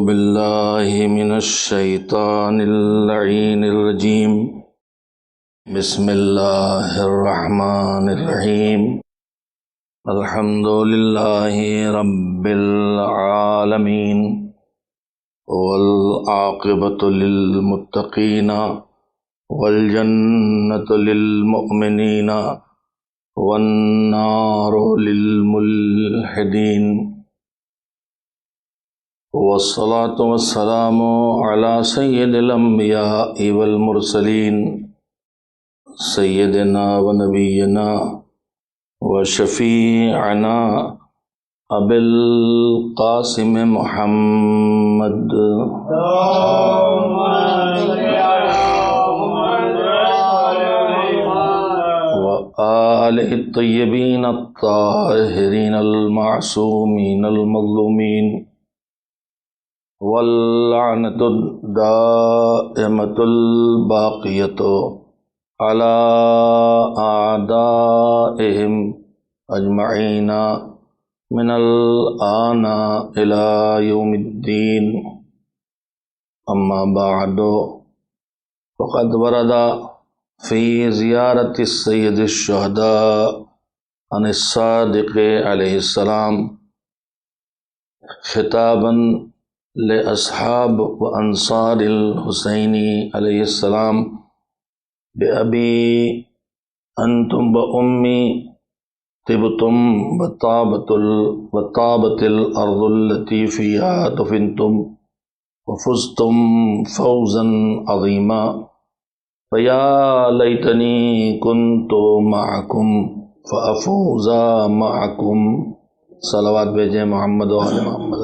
باللہ من الشیطان اللعین الرجیم بسم اللہ الرحمن الرحیم الحمد للہ رب العالمین والعاقبۃ للمتقین والجنۃ للمؤمنین والنار للملحدین والصلاة والسلام على سید الانبیاء والمرسلین سیدنا و نبینا و شفیعنا ابی القاسم محمد و آلہ الطیبین الطاہرین المعصومین المظلومین واللعنۃ الدائمۃ الباقیۃ علی اعدائہم اجمعین من الآن الی یوم الدین اما بعد فقد ورد فی زیارت السید الشہداء عن الصادق علیہ السلام خطابا لأصحاب و انصار الحسین علیہ السلام بأبی انتم بأمی طبتم وطابت الارض التي فيها دفنتم وفزتم فوزا عظیما فیا لیتنی کنت معکم فافوز معکم۔ صلوات بھیجیں محمد و آل محمد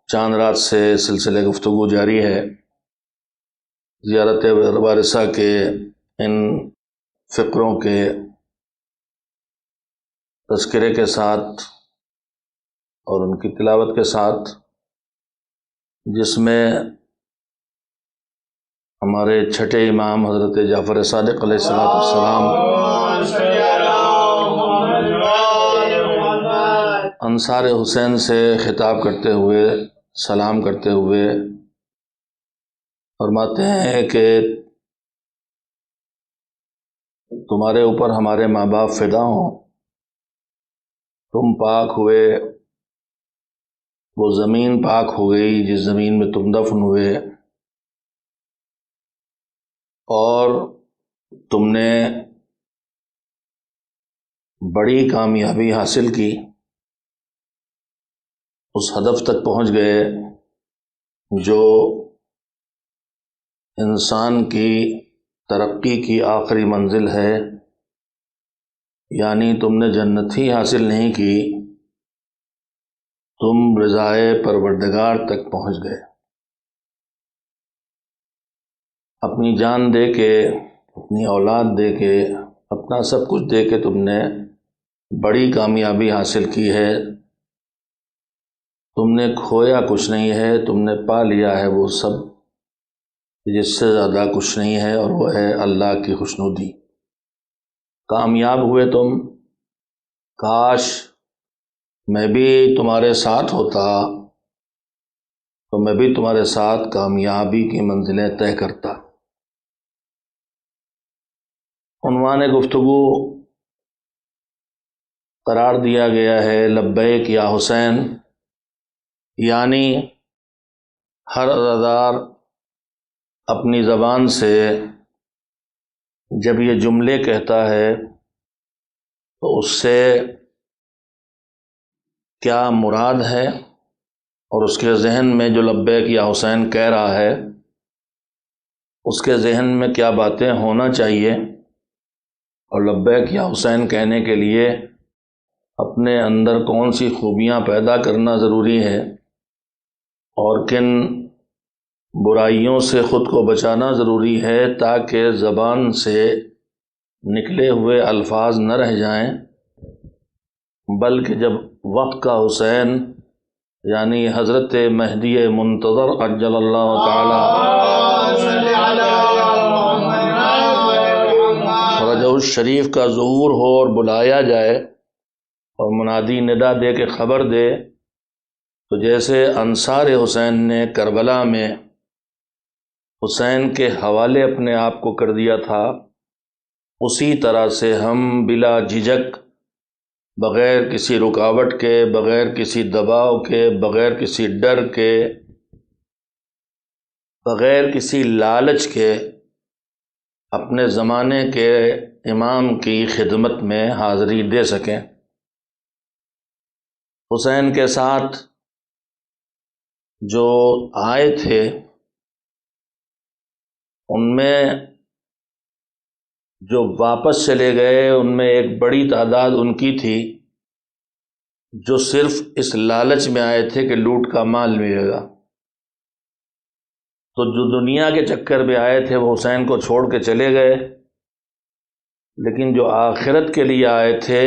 چاند رات سے سلسلے گفتگو جاری ہے۔ زیارت وارثہ کے ان فقروں کے تذکرے کے ساتھ اور ان کی تلاوت کے ساتھ، جس میں ہمارے چھٹے امام حضرت جعفر صادق علیہ السلام انصار حسین سے خطاب کرتے ہوئے، سلام کرتے ہوئے فرماتے ہیں کہ تمہارے اوپر ہمارے ماں باپ فدا ہوں، تم پاک ہوئے، وہ زمین پاک ہو گئی جس زمین میں تم دفن ہوئے، اور تم نے بڑی کامیابی حاصل کی، اس ہدف تک پہنچ گئے جو انسان کی ترقی کی آخری منزل ہے، یعنی تم نے جنت ہی حاصل نہیں کی، تم رضائے پروردگار تک پہنچ گئے۔ اپنی جان دے کے، اپنی اولاد دے کے، اپنا سب کچھ دے کے تم نے بڑی کامیابی حاصل کی ہے، تم نے کھویا کچھ نہیں ہے، تم نے پا لیا ہے وہ سب جس سے زیادہ کچھ نہیں ہے، اور وہ ہے اللہ کی خوشنودی۔ کامیاب ہوئے تم، کاش میں بھی تمہارے ساتھ ہوتا تو میں بھی تمہارے ساتھ کامیابی کی منزلیں طے کرتا۔ عنوان گفتگو قرار دیا گیا ہے لبیک یا حسین، یعنی ہر عزادار اپنی زبان سے جب یہ جملے کہتا ہے تو اس سے کیا مراد ہے، اور اس کے ذہن میں جو لبیک یا حسین کہہ رہا ہے اس کے ذہن میں کیا باتیں ہونا چاہیے، اور لبیک یا حسین کہنے کے لیے اپنے اندر کون سی خوبیاں پیدا کرنا ضروری ہے، اور کن برائیوں سے خود کو بچانا ضروری ہے تاکہ زبان سے نکلے ہوئے الفاظ نہ رہ جائیں، بلکہ جب وقت کا حسین یعنی حضرت مہدی منتظر عجل اللہ تعالی عروج شریف کا ظہور ہو اور بلایا جائے اور منادی ندا دے کے خبر دے، تو جیسے انصار حسین نے کربلا میں حسین کے حوالے اپنے آپ کو کر دیا تھا، اسی طرح سے ہم بلا جھجک، بغیر کسی رکاوٹ کے، بغیر کسی دباؤ کے، بغیر کسی ڈر کے، بغیر کسی لالچ کے اپنے زمانے کے امام کی خدمت میں حاضری دے سکیں۔ حسین کے ساتھ جو آئے تھے ان میں جو واپس چلے گئے ان میں ایک بڑی تعداد ان کی تھی جو صرف اس لالچ میں آئے تھے کہ لوٹ کا مال ملے گا۔ تو جو دنیا کے چکر میں آئے تھے وہ حسین کو چھوڑ کے چلے گئے، لیکن جو آخرت کے لیے آئے تھے،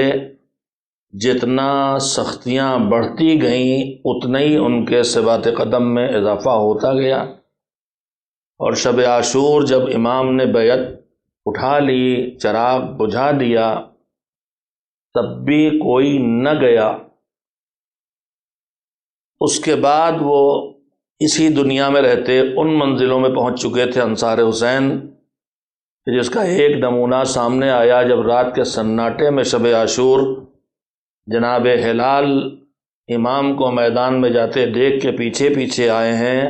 جتنا سختیاں بڑھتی گئیں اتنا ہی ان کے ثبات قدم میں اضافہ ہوتا گیا، اور شب عاشور جب امام نے بیعت اٹھا لی، چراغ بجھا دیا، تب بھی کوئی نہ گیا۔ اس کے بعد وہ اسی دنیا میں رہتے ان منزلوں میں پہنچ چکے تھے انصار حسین، جس کا ایک نمونہ سامنے آیا جب رات کے سناٹے میں شب عاشور جناب ہلال امام کو میدان میں جاتے دیکھ کے پیچھے پیچھے آئے ہیں،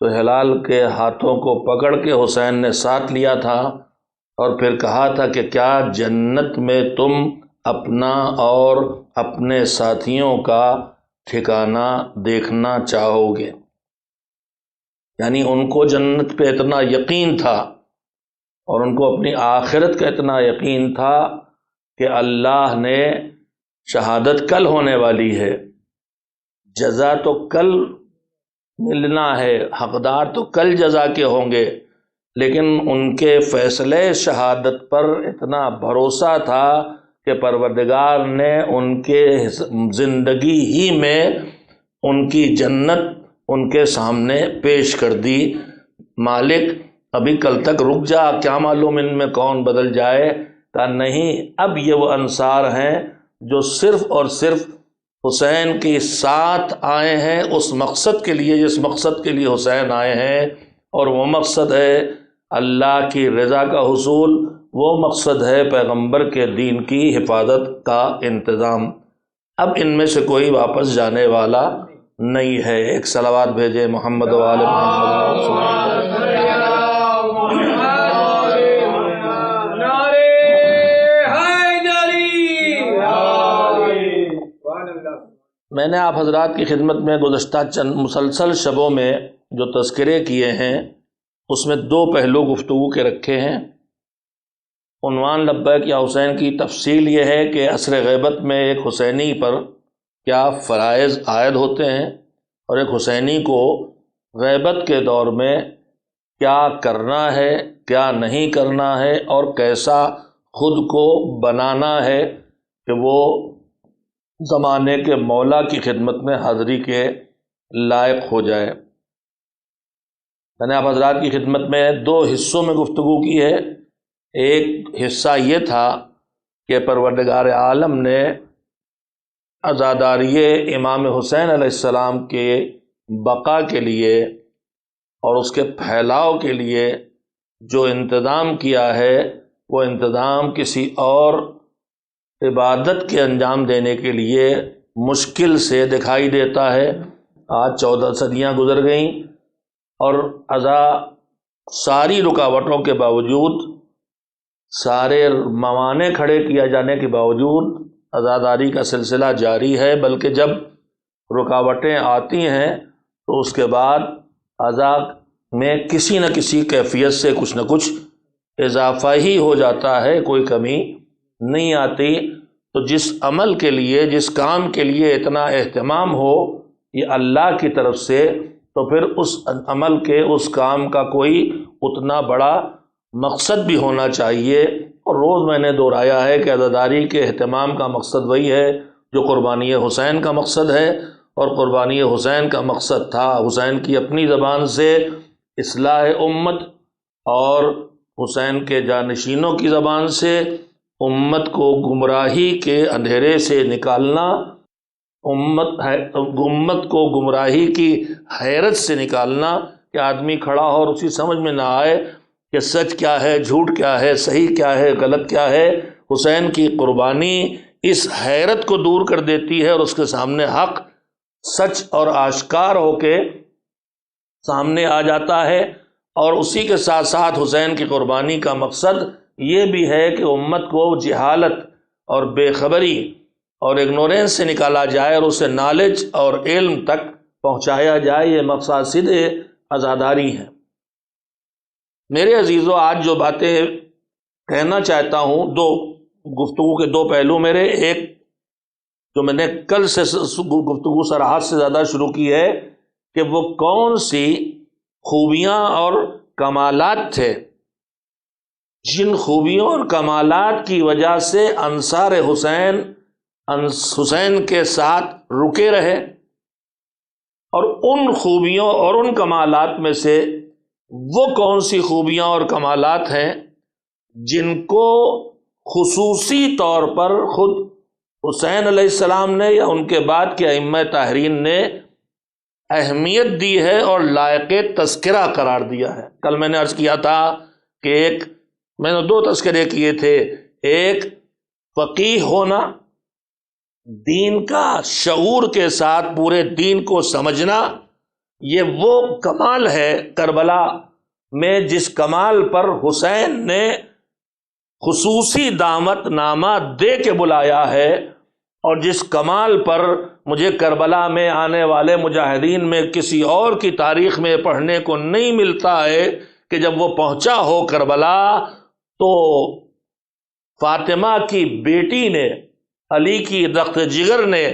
تو ہلال کے ہاتھوں کو پکڑ کے حسین نے ساتھ لیا تھا اور پھر کہا تھا کہ کیا جنت میں تم اپنا اور اپنے ساتھیوں کا ٹھکانہ دیکھنا چاہو گے؟ یعنی ان کو جنت پہ اتنا یقین تھا اور ان کو اپنی آخرت کا اتنا یقین تھا کہ اللہ نے شہادت کل ہونے والی ہے، جزا تو کل ملنا ہے، حقدار تو کل جزا کے ہوں گے، لیکن ان کے فیصلے شہادت پر اتنا بھروسہ تھا کہ پروردگار نے ان کے زندگی ہی میں ان کی جنت ان کے سامنے پیش کر دی۔ مالک ابھی کل تک رک جا، کیا معلوم ان میں کون بدل جائے؟ کہا نہیں، اب یہ وہ انصار ہیں جو صرف اور صرف حسین کے ساتھ آئے ہیں اس مقصد کے لیے جس مقصد کے لیے حسین آئے ہیں، اور وہ مقصد ہے اللہ کی رضا کا حصول، وہ مقصد ہے پیغمبر کے دین کی حفاظت کا انتظام۔ اب ان میں سے کوئی واپس جانے والا نہیں ہے۔ ایک صلوات بھیجے محمد و آل محمد۔ میں نے آپ حضرات کی خدمت میں گزشتہ چند مسلسل شبوں میں جو تذکرے کیے ہیں اس میں دو پہلو گفتگو کے رکھے ہیں۔ عنوان لبیک یا حسین کی تفصیل یہ ہے کہ عصر غیبت میں ایک حسینی پر کیا فرائض عائد ہوتے ہیں، اور ایک حسینی کو غیبت کے دور میں کیا کرنا ہے، کیا نہیں کرنا ہے، اور کیسا خود کو بنانا ہے کہ وہ زمانے کے مولا کی خدمت میں حاضری کے لائق ہو جائے۔ میں نے آپ حضرات کی خدمت میں دو حصوں میں گفتگو کی ہے۔ ایک حصہ یہ تھا کہ پروردگار عالم نے عزاداری امام حسین علیہ السلام کے بقا کے لیے اور اس کے پھیلاؤ کے لیے جو انتظام کیا ہے، وہ انتظام کسی اور عبادت کے انجام دینے کے لیے مشکل سے دکھائی دیتا ہے۔ آج 14 صدیاں گزر گئیں اور ساری رکاوٹوں کے باوجود، سارے موانع کھڑے کیا جانے کے باوجود عزاداری کا سلسلہ جاری ہے، بلکہ جب رکاوٹیں آتی ہیں تو اس کے بعد عزا میں کسی نہ کسی کیفیت سے کچھ نہ کچھ اضافہ ہی ہو جاتا ہے، کوئی کمی نہیں آتی۔ تو جس عمل کے لیے، جس کام کے لیے اتنا اہتمام ہو یہ اللہ کی طرف سے، تو پھر اس عمل کے، اس کام کا کوئی اتنا بڑا مقصد بھی ہونا چاہیے۔ اور روز میں نے دہرایا ہے کہ عزاداری کے اہتمام کا مقصد وہی ہے جو قربانی حسین کا مقصد ہے، اور قربانی حسین کا مقصد تھا حسین کی اپنی زبان سے اصلاح امت اور حسین کے جانشینوں کی زبان سے امت کو گمراہی کے اندھیرے سے نکالنا، امت کو گمراہی کی حیرت سے نکالنا کہ آدمی کھڑا ہو اور اسی سمجھ میں نہ آئے کہ سچ کیا ہے، جھوٹ کیا ہے، صحیح کیا ہے، غلط کیا ہے۔ حسین کی قربانی اس حیرت کو دور کر دیتی ہے اور اس کے سامنے حق، سچ اور آشکار ہو کے سامنے آ جاتا ہے۔ اور اسی کے ساتھ ساتھ حسین کی قربانی کا مقصد یہ بھی ہے کہ امت کو جہالت اور بے خبری اور اگنورینس سے نکالا جائے اور اسے نالج اور علم تک پہنچایا جائے۔ یہ مقاصد عزاداری ہیں۔ میرے عزیزو، آج جو باتیں کہنا چاہتا ہوں، دو گفتگو کے دو پہلو میرے، ایک جو میں نے کل سے گفتگو صراحت سے زیادہ شروع کی ہے کہ وہ کون سی خوبیاں اور کمالات تھے جن خوبیوں اور کمالات کی وجہ سے انصار حسین کے ساتھ رکے رہے، اور ان خوبیوں اور ان کمالات میں سے وہ کون سی خوبیاں اور کمالات ہیں جن کو خصوصی طور پر خود حسین علیہ السلام نے یا ان کے بعد کے ائمہ طاہرین نے اہمیت دی ہے اور لائق تذکرہ قرار دیا ہے۔ کل میں نے عرض کیا تھا کہ میں نے دو تذکرے کیے تھے، ایک فقیہ ہونا، دین کا شعور کے ساتھ پورے دین کو سمجھنا، یہ وہ کمال ہے کربلا میں جس کمال پر حسین نے خصوصی دعوت نامہ دے کے بلایا ہے، اور جس کمال پر مجھے کربلا میں آنے والے مجاہدین میں کسی اور کی تاریخ میں پڑھنے کو نہیں ملتا ہے کہ جب وہ پہنچا ہو کربلا تو فاطمہ کی بیٹی نے، علی کی رخت جگر نے،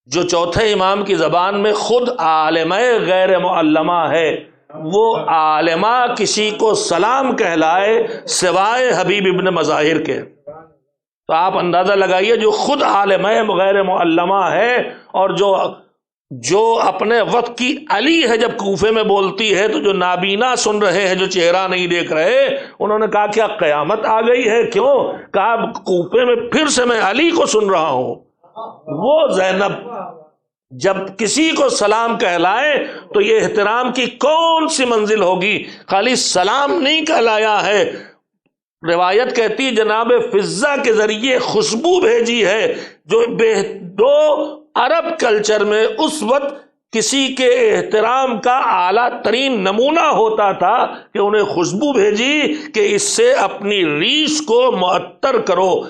جو چوتھے امام کی زبان میں خود عالمہ غیر معلمہ ہے، وہ عالمہ کسی کو سلام کہلائے سوائے حبیب ابن مظاہر کے۔ تو آپ اندازہ لگائیے، جو خود عالمہ غیر معلمہ ہے اور جو اپنے وقت کی علی ہے، جب کوفے میں بولتی ہے تو جو نابینا سن رہے ہیں، جو چہرہ نہیں دیکھ رہے، انہوں نے کہا کیا قیامت آ گئی ہے؟ کیوں؟ کہا کوفے میں پھر سے میں علی کو سن رہا ہوں۔ وہ زینب جب کسی کو سلام کہلائے تو یہ احترام کی کون سی منزل ہوگی؟ خالی سلام نہیں کہلایا ہے، روایت کہتی جناب فضہ کے ذریعے خوشبو بھیجی ہے، جو دو عرب کلچر میں اس وقت کسی کے احترام کا اعلیٰ ترین نمونہ ہوتا تھا کہ انہیں خوشبو بھیجی کہ اس سے اپنی ریش کو معطر کرو۔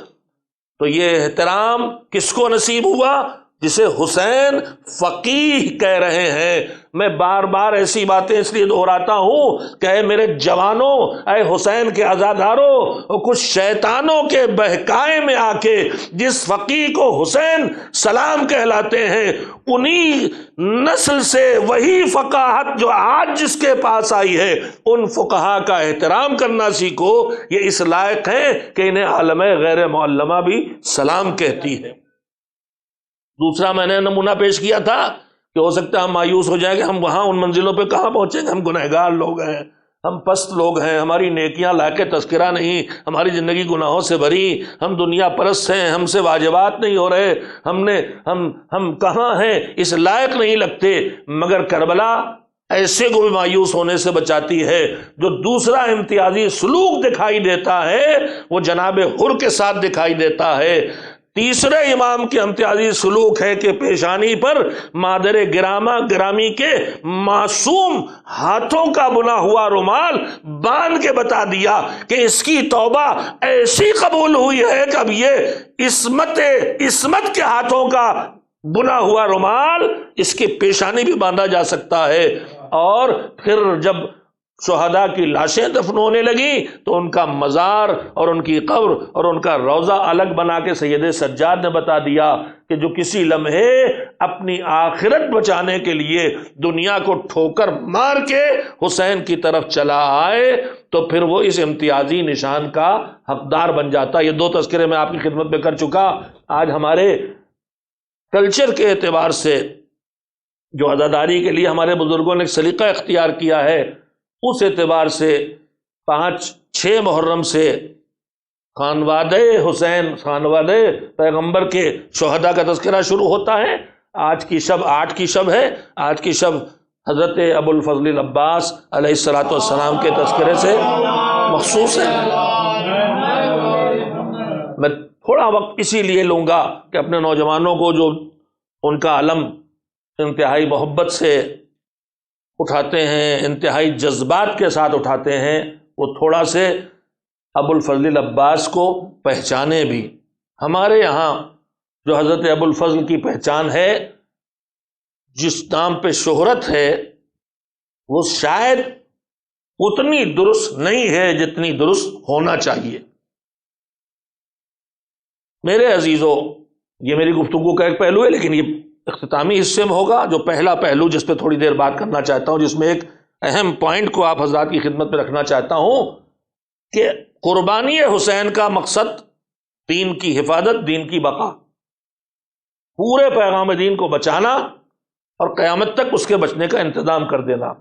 تو یہ احترام کس کو نصیب ہوا؟ جسے حسین فقیہ کہہ رہے ہیں۔ میں بار بار ایسی باتیں اس لیے دہراتا ہوں کہ اے میرے جوانوں، اے حسین کے عزاداروں، کچھ شیطانوں کے بہکائے میں آ کے جس فقیہ کو حسین سلام کہلاتے ہیں، انہی نسل سے وہی فقاہت جو آج جس کے پاس آئی ہے، ان فقہا کا احترام کرنا سیکھو۔ یہ اس لائق ہیں کہ انہیں عالمہ غیر معلمہ بھی سلام کہتی ہے۔ دوسرا میں نے نمونہ پیش کیا تھا کہ ہو سکتا ہے ہم مایوس ہو جائیں کہ ہم وہاں ان منزلوں پہ کہاں پہنچیں گے، ہم گنہگار لوگ ہیں، ہم پست لوگ ہیں، ہماری نیکیاں لائق تذکرہ نہیں، ہماری زندگی گناہوں سے بھری، ہم دنیا پرست ہیں، ہم سے واجبات نہیں ہو رہے، ہم کہاں ہیں، اس لائق نہیں لگتے۔ مگر کربلا ایسے کو بھی مایوس ہونے سے بچاتی ہے۔ جو دوسرا امتیازی سلوک دکھائی دیتا ہے وہ جناب حر کے ساتھ دکھائی دیتا ہے۔ تیسرے امام کے امتیازی سلوک ہے کہ پیشانی پر مادر گرامی کے معصوم ہاتھوں کا بنا ہوا رومال باندھ کے بتا دیا کہ اس کی توبہ ایسی قبول ہوئی ہے کہ اب یہ عصمت کے ہاتھوں کا بنا ہوا رومال اس کی پیشانی بھی باندھا جا سکتا ہے۔ اور پھر جب شہداء کی لاشیں دفن ہونے لگیں تو ان کا مزار اور ان کی قبر اور ان کا روضہ الگ بنا کے سید سجاد نے بتا دیا کہ جو کسی لمحے اپنی آخرت بچانے کے لیے دنیا کو ٹھوکر مار کے حسین کی طرف چلا آئے تو پھر وہ اس امتیازی نشان کا حقدار بن جاتا۔ یہ دو تذکرے میں آپ کی خدمت میں کر چکا۔ آج ہمارے کلچر کے اعتبار سے جو عزاداری کے لیے ہمارے بزرگوں نے ایک سلیقہ اختیار کیا ہے، اس اعتبار سے 5-6 محرم سے خانوادہ حسین، خانوادہ پیغمبر کے شہداء کا تذکرہ شروع ہوتا ہے۔ آج کی شب 8 کی شب ہے، آج کی شب حضرت ابو الفضل العباس علیہ الصلوۃ والسلام کے تذکرے سے مخصوص ہے۔ میں تھوڑا وقت اسی لیے لوں گا کہ اپنے نوجوانوں کو جو ان کا علم انتہائی محبت سے اٹھاتے ہیں، انتہائی جذبات کے ساتھ اٹھاتے ہیں، وہ تھوڑا سے ابو الفضل العباس کو پہچانے بھی۔ ہمارے یہاں جو حضرت ابو الفضل کی پہچان ہے، جس نام پہ شہرت ہے، وہ شاید اتنی درست نہیں ہے جتنی درست ہونا چاہیے۔ میرے عزیزوں، یہ میری گفتگو کا ایک پہلو ہے، لیکن یہ اختتامی حصے میں ہوگا۔ جو پہلا پہلو جس پہ تھوڑی دیر بات کرنا چاہتا ہوں، جس میں ایک اہم پوائنٹ کو آپ حضرات کی خدمت میں رکھنا چاہتا ہوں کہ قربانی حسین کا مقصد دین کی حفاظت، دین کی بقا، پورے پیغام دین کو بچانا اور قیامت تک اس کے بچنے کا انتظام کر دینا۔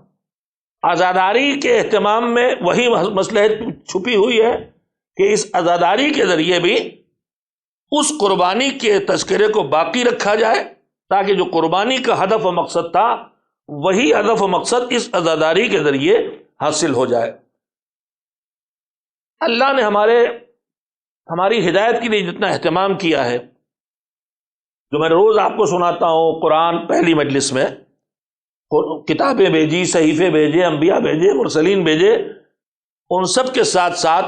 عزاداری کے اہتمام میں وہی مصلحت چھپی ہوئی ہے کہ اس عزاداری کے ذریعے بھی اس قربانی کے تذکرے کو باقی رکھا جائے، تاکہ جو قربانی کا ہدف و مقصد تھا وہی ہدف و مقصد اس عزاداری کے ذریعے حاصل ہو جائے۔ اللہ نے ہماری ہدایت کے لیے جتنا اہتمام کیا ہے، جو میں روز آپ کو سناتا ہوں، قرآن پہلی مجلس میں، کتابیں بھیجی، صحیفے بھیجے، انبیاء بھیجے، مرسلین بھیجے، ان سب کے ساتھ ساتھ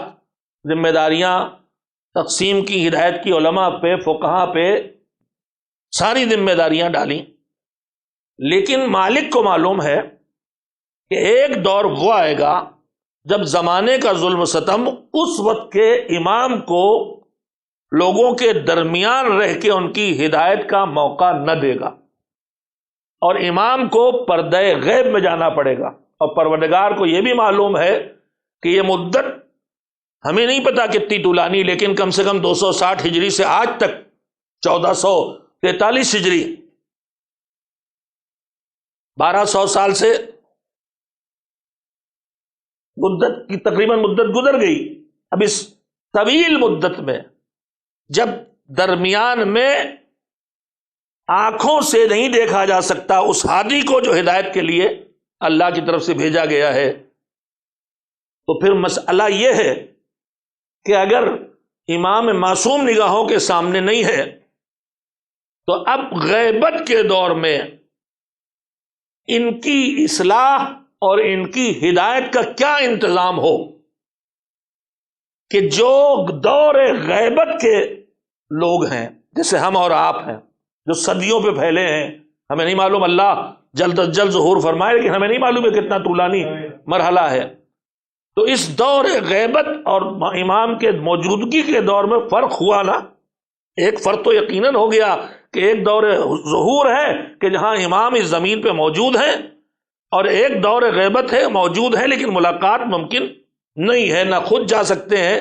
ذمہ داریاں تقسیم کی، ہدایت کی، علماء پہ، فقہا پہ ساری ذمہ داریاں ڈالیں۔ لیکن مالک کو معلوم ہے کہ ایک دور وہ آئے گا جب زمانے کا ظلم و ستم اس وقت کے امام کو لوگوں کے درمیان رہ کے ان کی ہدایت کا موقع نہ دے گا، اور امام کو پردہ غیب میں جانا پڑے گا۔ اور پروردگار کو یہ بھی معلوم ہے کہ یہ مدت ہمیں نہیں پتا کتنی طولانی، لیکن کم سے کم 260 ہجری سے آج تک 1443 ہجری، 1200 سال سے مدت کی تقریباً مدت گزر گئی۔ اب اس طویل مدت میں جب درمیان میں آنکھوں سے نہیں دیکھا جا سکتا اس ہادی کو جو ہدایت کے لیے اللہ کی طرف سے بھیجا گیا ہے، تو پھر مسئلہ یہ ہے کہ اگر امام معصوم نگاہوں کے سامنے نہیں ہے تو اب غیبت کے دور میں ان کی اصلاح اور ان کی ہدایت کا کیا انتظام ہو کہ جو دور غیبت کے لوگ ہیں، جیسے ہم اور آپ ہیں، جو صدیوں پہ پھیلے ہیں، ہمیں نہیں معلوم، اللہ جلد از جلد ظہور فرمائے، لیکن ہمیں نہیں معلوم ہے کتنا طولانی مرحلہ ہے۔ تو اس دور غیبت اور امام کے موجودگی کے دور میں فرق ہوا نا۔ ایک فرق تو یقیناً ہو گیا کہ ایک دور ظہور ہے کہ جہاں امام اس زمین پہ موجود ہیں، اور ایک دور غیبت ہے، موجود ہے لیکن ملاقات ممکن نہیں ہے، نہ خود جا سکتے ہیں۔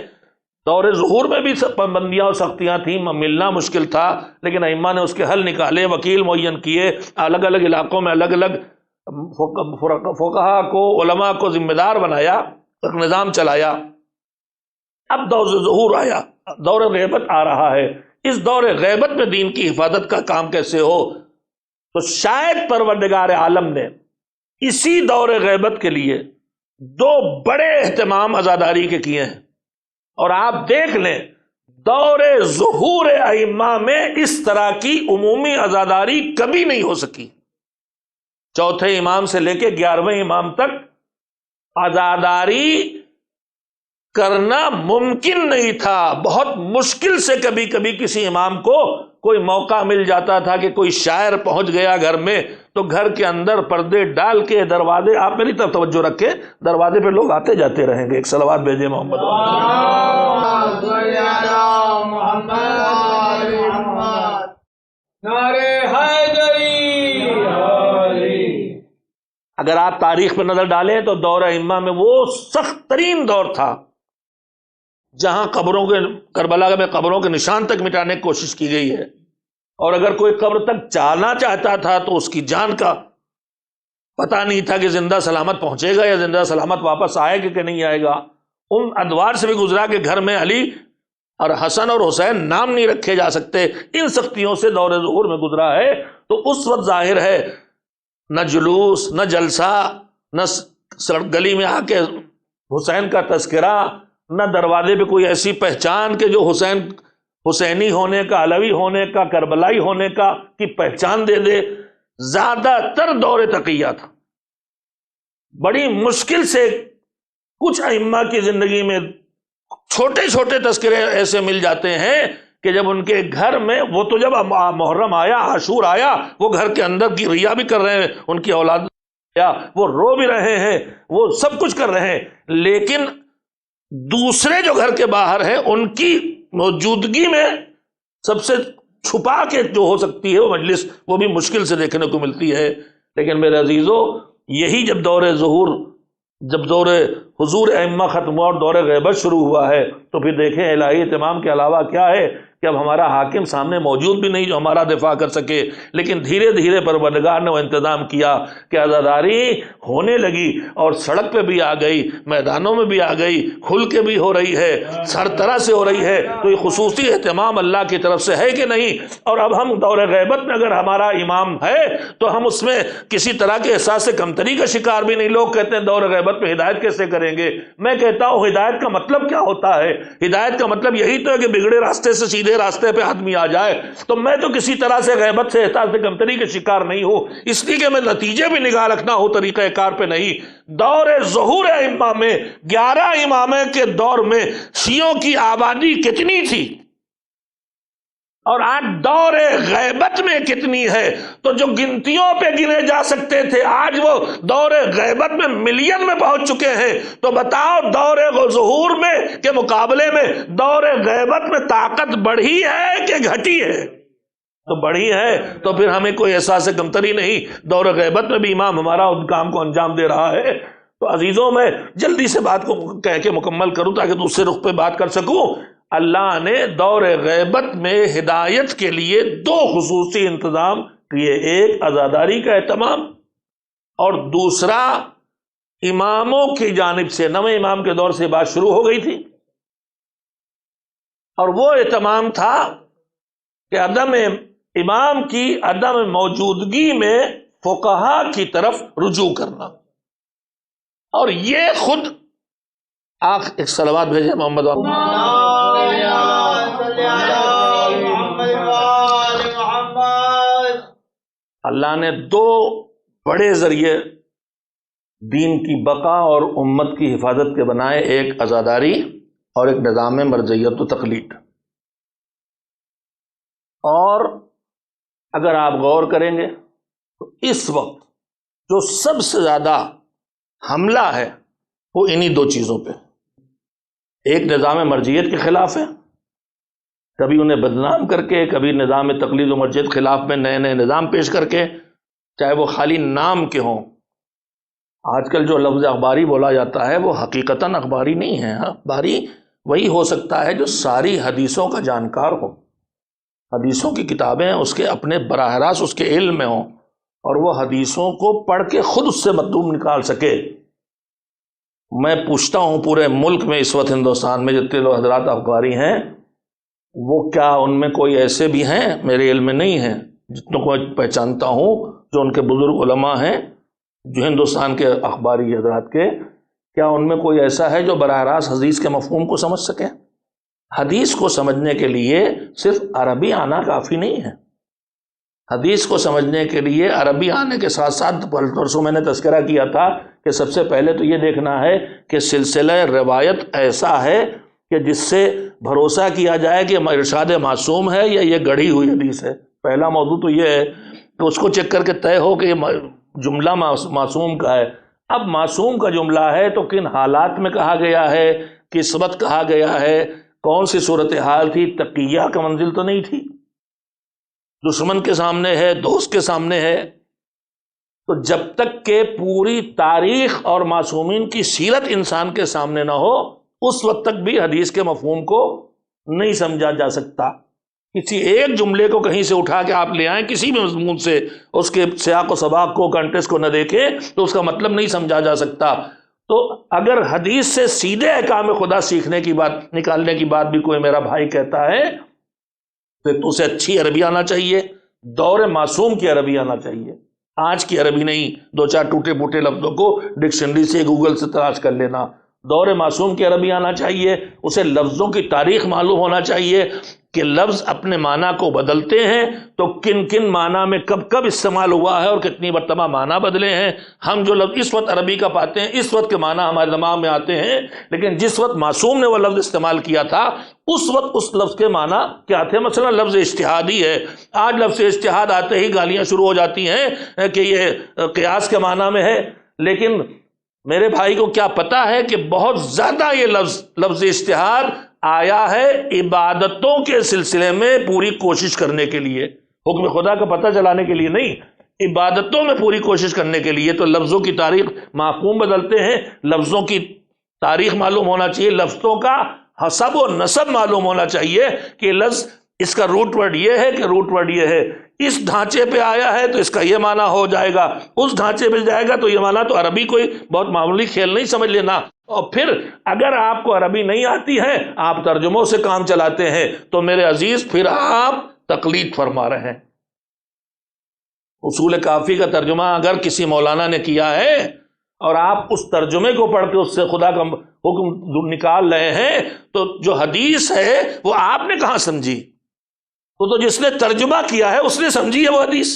دور ظہور میں بھی پابندیاں اور سختیاں تھیں، ملنا مشکل تھا، لیکن ائمہ نے اس کے حل نکالے، وکیل معین کیے، الگ الگ علاقوں میں الگ الگ فقہا کو، علماء کو ذمہ دار بنایا، ایک نظام چلایا۔ اب دور ظہور آیا، دور غیبت آ رہا ہے۔ اس دور غیبت میں دین کی حفاظت کا کام کیسے ہو؟ تو شاید پروردگار عالم نے اسی دور غیبت کے لیے 2 بڑے اہتمام عزاداری کے کیے ہیں، اور آپ دیکھ لیں دور ظہور ائمہ میں اس طرح کی عمومی عزاداری کبھی نہیں ہو سکی۔ 4تھے امام سے لے کے 11ویں امام تک عزاداری کرنا ممکن نہیں تھا۔ بہت مشکل سے کبھی کبھی کسی امام کو کوئی موقع مل جاتا تھا کہ کوئی شاعر پہنچ گیا گھر میں، تو گھر کے اندر پردے ڈال کے دروازے، آپ میری طرف توجہ رکھیں، دروازے پہ لوگ آتے جاتے رہیں گے۔ ایک صلوات بھیجے محمد اگر آپ تاریخ پہ نظر ڈالیں تو دور ائمہ میں وہ سخت ترین دور تھا جہاں کربلا میں قبروں کے نشان تک مٹانے کی کوشش کی گئی ہے، اور اگر کوئی قبر تک جانا چاہتا تھا تو اس کی جان کا پتہ نہیں تھا کہ زندہ سلامت پہنچے گا یا زندہ سلامت واپس آئے گا کہ نہیں آئے گا۔ ان ادوار سے بھی گزرا کہ گھر میں علی اور حسن اور حسین نام نہیں رکھے جا سکتے، ان سختیوں سے دور ظہور میں گزرا ہے۔ تو اس وقت ظاہر ہے نہ جلوس، نہ جلسہ، نہ گلی میں آ کے حسین کا تذکرہ، نہ دروازے پہ کوئی ایسی پہچان کہ جو حسینی ہونے کا، علوی ہونے کا، کربلائی ہونے کا کی پہچان دے دے۔ زیادہ تر دور تقیہ تھا۔ بڑی مشکل سے کچھ ائمہ کی زندگی میں چھوٹے چھوٹے تذکرے ایسے مل جاتے ہیں کہ جب ان کے گھر میں، وہ تو جب محرم آیا، عاشور آیا، وہ گھر کے اندر کی ریا بھی کر رہے ہیں، ان کی اولاد وہ رو بھی رہے ہیں، وہ سب کچھ کر رہے ہیں، لیکن دوسرے جو گھر کے باہر ہیں ان کی موجودگی میں سب سے چھپا کے جو ہو سکتی ہے وہ مجلس، وہ بھی مشکل سے دیکھنے کو ملتی ہے۔ لیکن میرے عزیزو، یہی جب دور ظہور، جب دور حضور ائمہ ختم ہوا اور دور غیبت شروع ہوا ہے، تو پھر دیکھیں الہی اہتمام کے علاوہ کیا ہے کہ اب ہمارا حاکم سامنے موجود بھی نہیں جو ہمارا دفاع کر سکے، لیکن دھیرے دھیرے پروردگار نے وہ انتظام کیا کہ عزاداری ہونے لگی اور سڑک پہ بھی آ گئی، میدانوں میں بھی آ گئی، کھل کے بھی ہو رہی ہے، ہر طرح سے ہو رہی ہے۔ تو یہ خصوصی اہتمام اللہ کی طرف سے ہے کہ نہیں؟ اور اب ہم دور غیبت میں اگر ہمارا امام ہے تو ہم اس میں کسی طرح کے احساس کمتری کا شکار بھی نہیں۔ لوگ کہتے ہیں دور غیبت میں ہدایت کیسے کریں گے؟ میں کہتا ہوں ہدایت کا مطلب کیا ہوتا ہے؟ ہدایت کا مطلب یہی تو ہے کہ بگڑے راستے سے سیدھے راستے پہ آدمی آ جائے۔ تو میں تو کسی طرح سے غیبت سے، احساس سے کمتری کے شکار نہیں ہوں، اس لیے کہ میں نتیجے بھی نگاہ رکھنا ہو طریقہ کار پہ نہیں۔ دور ظہور ائمہ میں 11 امامے کے دور میں شیعوں کی آبادی کتنی تھی اور آج دور غیبت میں کتنی ہے؟ تو جو گنتیوں پہ گنے جا سکتے تھے آج وہ دور غیبت میں ملین میں پہنچ چکے ہیں۔ تو بتاؤ دور ظہور میں کے مقابلے میں دور غیبت میں طاقت بڑھی ہے کہ گھٹی ہے؟ تو بڑھی ہے، تو پھر ہمیں کوئی احساس کمتری نہیں۔ دور غیبت میں بھی امام ہمارا ان کام کو انجام دے رہا ہے۔ تو عزیزوں، میں جلدی سے بات کو کہہ کے مکمل کروں تاکہ دوسرے رخ پہ بات کر سکوں۔ اللہ نے دور غیبت میں ہدایت کے لیے 2 خصوصی انتظام کیے، ایک عزاداری کا اہتمام اور دوسرا اماموں کی جانب سے، نویں امام کے دور سے بات شروع ہو گئی تھی، اور وہ اہتمام تھا کہ امام کی عدم موجودگی میں فقہا کی طرف رجوع کرنا۔ اور یہ خود ایک صلوات بھیجیں محمد اللہ نے 2 بڑے ذریعے دین کی بقا اور امت کی حفاظت کے بنائے، ایک عزاداری اور ایک نظام مرجعیت و تقلید۔ اور اگر آپ غور کریں گے تو اس وقت جو سب سے زیادہ حملہ ہے وہ انہی 2 چیزوں پہ، ایک نظام مرجعیت کے خلاف ہے، کبھی انہیں بدنام کر کے، کبھی نظام تقلید و مرجعیت خلاف میں نئے نئے نظام پیش کر کے، چاہے وہ خالی نام کے ہوں۔ آج کل جو لفظ اخباری بولا جاتا ہے وہ حقیقتاً اخباری نہیں ہے۔ اخباری وہی ہو سکتا ہے جو ساری حدیثوں کا جانکار ہو، حدیثوں کی کتابیں اس کے اپنے براہ راست اس کے علم میں ہوں، اور وہ حدیثوں کو پڑھ کے خود اس سے مطلوب نکال سکے۔ میں پوچھتا ہوں پورے ملک میں اس وقت ہندوستان میں جتنے لوگ حضرات اخباری ہیں، وہ کیا ان میں کوئی ایسے بھی ہیں؟ میرے علم میں نہیں ہیں، جتنوں کو میں پہچانتا ہوں جو ان کے بزرگ علماء ہیں جو ہندوستان کے اخباری حضرات کے، کیا ان میں کوئی ایسا ہے جو براہ راست حدیث کے مفہوم کو سمجھ سکے؟ حدیث کو سمجھنے کے لیے صرف عربی آنا کافی نہیں ہے۔ حدیث کو سمجھنے کے لیے عربی آنے کے ساتھ ساتھ، پرسوں میں نے تذکرہ کیا تھا کہ سب سے پہلے تو یہ دیکھنا ہے کہ سلسلہ روایت ایسا ہے کہ جس سے بھروسہ کیا جائے کہ ارشاد معصوم ہے یا یہ گڑھی ہوئی حدیث ہے۔ پہلا موضوع تو یہ ہے کہ اس کو چیک کر کے طے ہو کہ یہ جملہ معصوم کا ہے۔ اب معصوم کا جملہ ہے تو کن حالات میں کہا گیا ہے، کس وقت کہا گیا ہے، کون سی صورتحال تھی؟ تقیہ کا منزل تو نہیں تھی، دشمن کے سامنے ہے، دوست کے سامنے ہے۔ تو جب تک کہ پوری تاریخ اور معصومین کی سیرت انسان کے سامنے نہ ہو، اس وقت تک بھی حدیث کے مفہوم کو نہیں سمجھا جا سکتا۔ کسی ایک جملے کو کہیں سے اٹھا کے آپ لے آئیں، کسی بھی مضمون سے، اس کے سیاق و سباق کو، کنٹیکسٹ کو نہ دیکھیں تو اس کا مطلب نہیں سمجھا جا سکتا۔ تو اگر حدیث سے سیدھے احکام خدا سیکھنے کی بات نکالنے کی بات بھی کوئی میرا بھائی کہتا ہے تو اسے اچھی عربی آنا چاہیے، دور معصوم کی عربی آنا چاہیے، آج کی عربی نہیں، دو چار ٹوٹے پھوٹے لفظوں کو ڈکشنری سے گوگل سے تلاش کر لینا۔ دور معصوم کی عربی آنا چاہیے، اسے لفظوں کی تاریخ معلوم ہونا چاہیے کہ لفظ اپنے معنی کو بدلتے ہیں تو کن کن معنی میں کب کب استعمال ہوا ہے اور کتنی مرتبہ معنی بدلے ہیں۔ ہم جو لفظ اس وقت عربی کا پاتے ہیں اس وقت کے معنی ہمارے دماغ میں آتے ہیں، لیکن جس وقت معصوم نے وہ لفظ استعمال کیا تھا اس وقت اس لفظ کے معنی کیا تھے۔ مثلا لفظ اجتہادی ہے، آج لفظ اجتہاد آتے ہی گالیاں شروع ہو جاتی ہیں کہ یہ قیاس کے معنی میں ہے، لیکن میرے بھائی کو کیا پتا ہے کہ بہت زیادہ یہ لفظ اجتہاد آیا ہے عبادتوں کے سلسلے میں پوری کوشش کرنے کے لیے، حکم خدا کا پتہ چلانے کے لیے نہیں، عبادتوں میں پوری کوشش کرنے کے لیے۔ تو لفظوں کی تاریخ مفہوم بدلتے ہیں، لفظوں کی تاریخ معلوم ہونا چاہیے، لفظوں کا حسب و نسب معلوم ہونا چاہیے کہ لفظ اس کا روٹ ورڈ یہ ہے کہ روٹ ورڈ یہ ہے، اس ڈھانچے پہ آیا ہے تو اس کا یہ معنی ہو جائے گا، اس ڈھانچے پہ جائے گا تو یہ معنی۔ تو عربی کوئی بہت معمولی کھیل نہیں سمجھ لینا۔ اور پھر اگر آپ کو عربی نہیں آتی ہے، آپ ترجموں سے کام چلاتے ہیں تو میرے عزیز پھر آپ تقلید فرما رہے ہیں۔ اصول کافی کا ترجمہ اگر کسی مولانا نے کیا ہے اور آپ اس ترجمے کو پڑھ کے اس سے خدا کا حکم نکال رہے ہیں تو جو حدیث ہے وہ آپ نے کہاں سمجھی؟ تو جس نے ترجمہ کیا ہے اس نے سمجھی ہے وہ حدیث،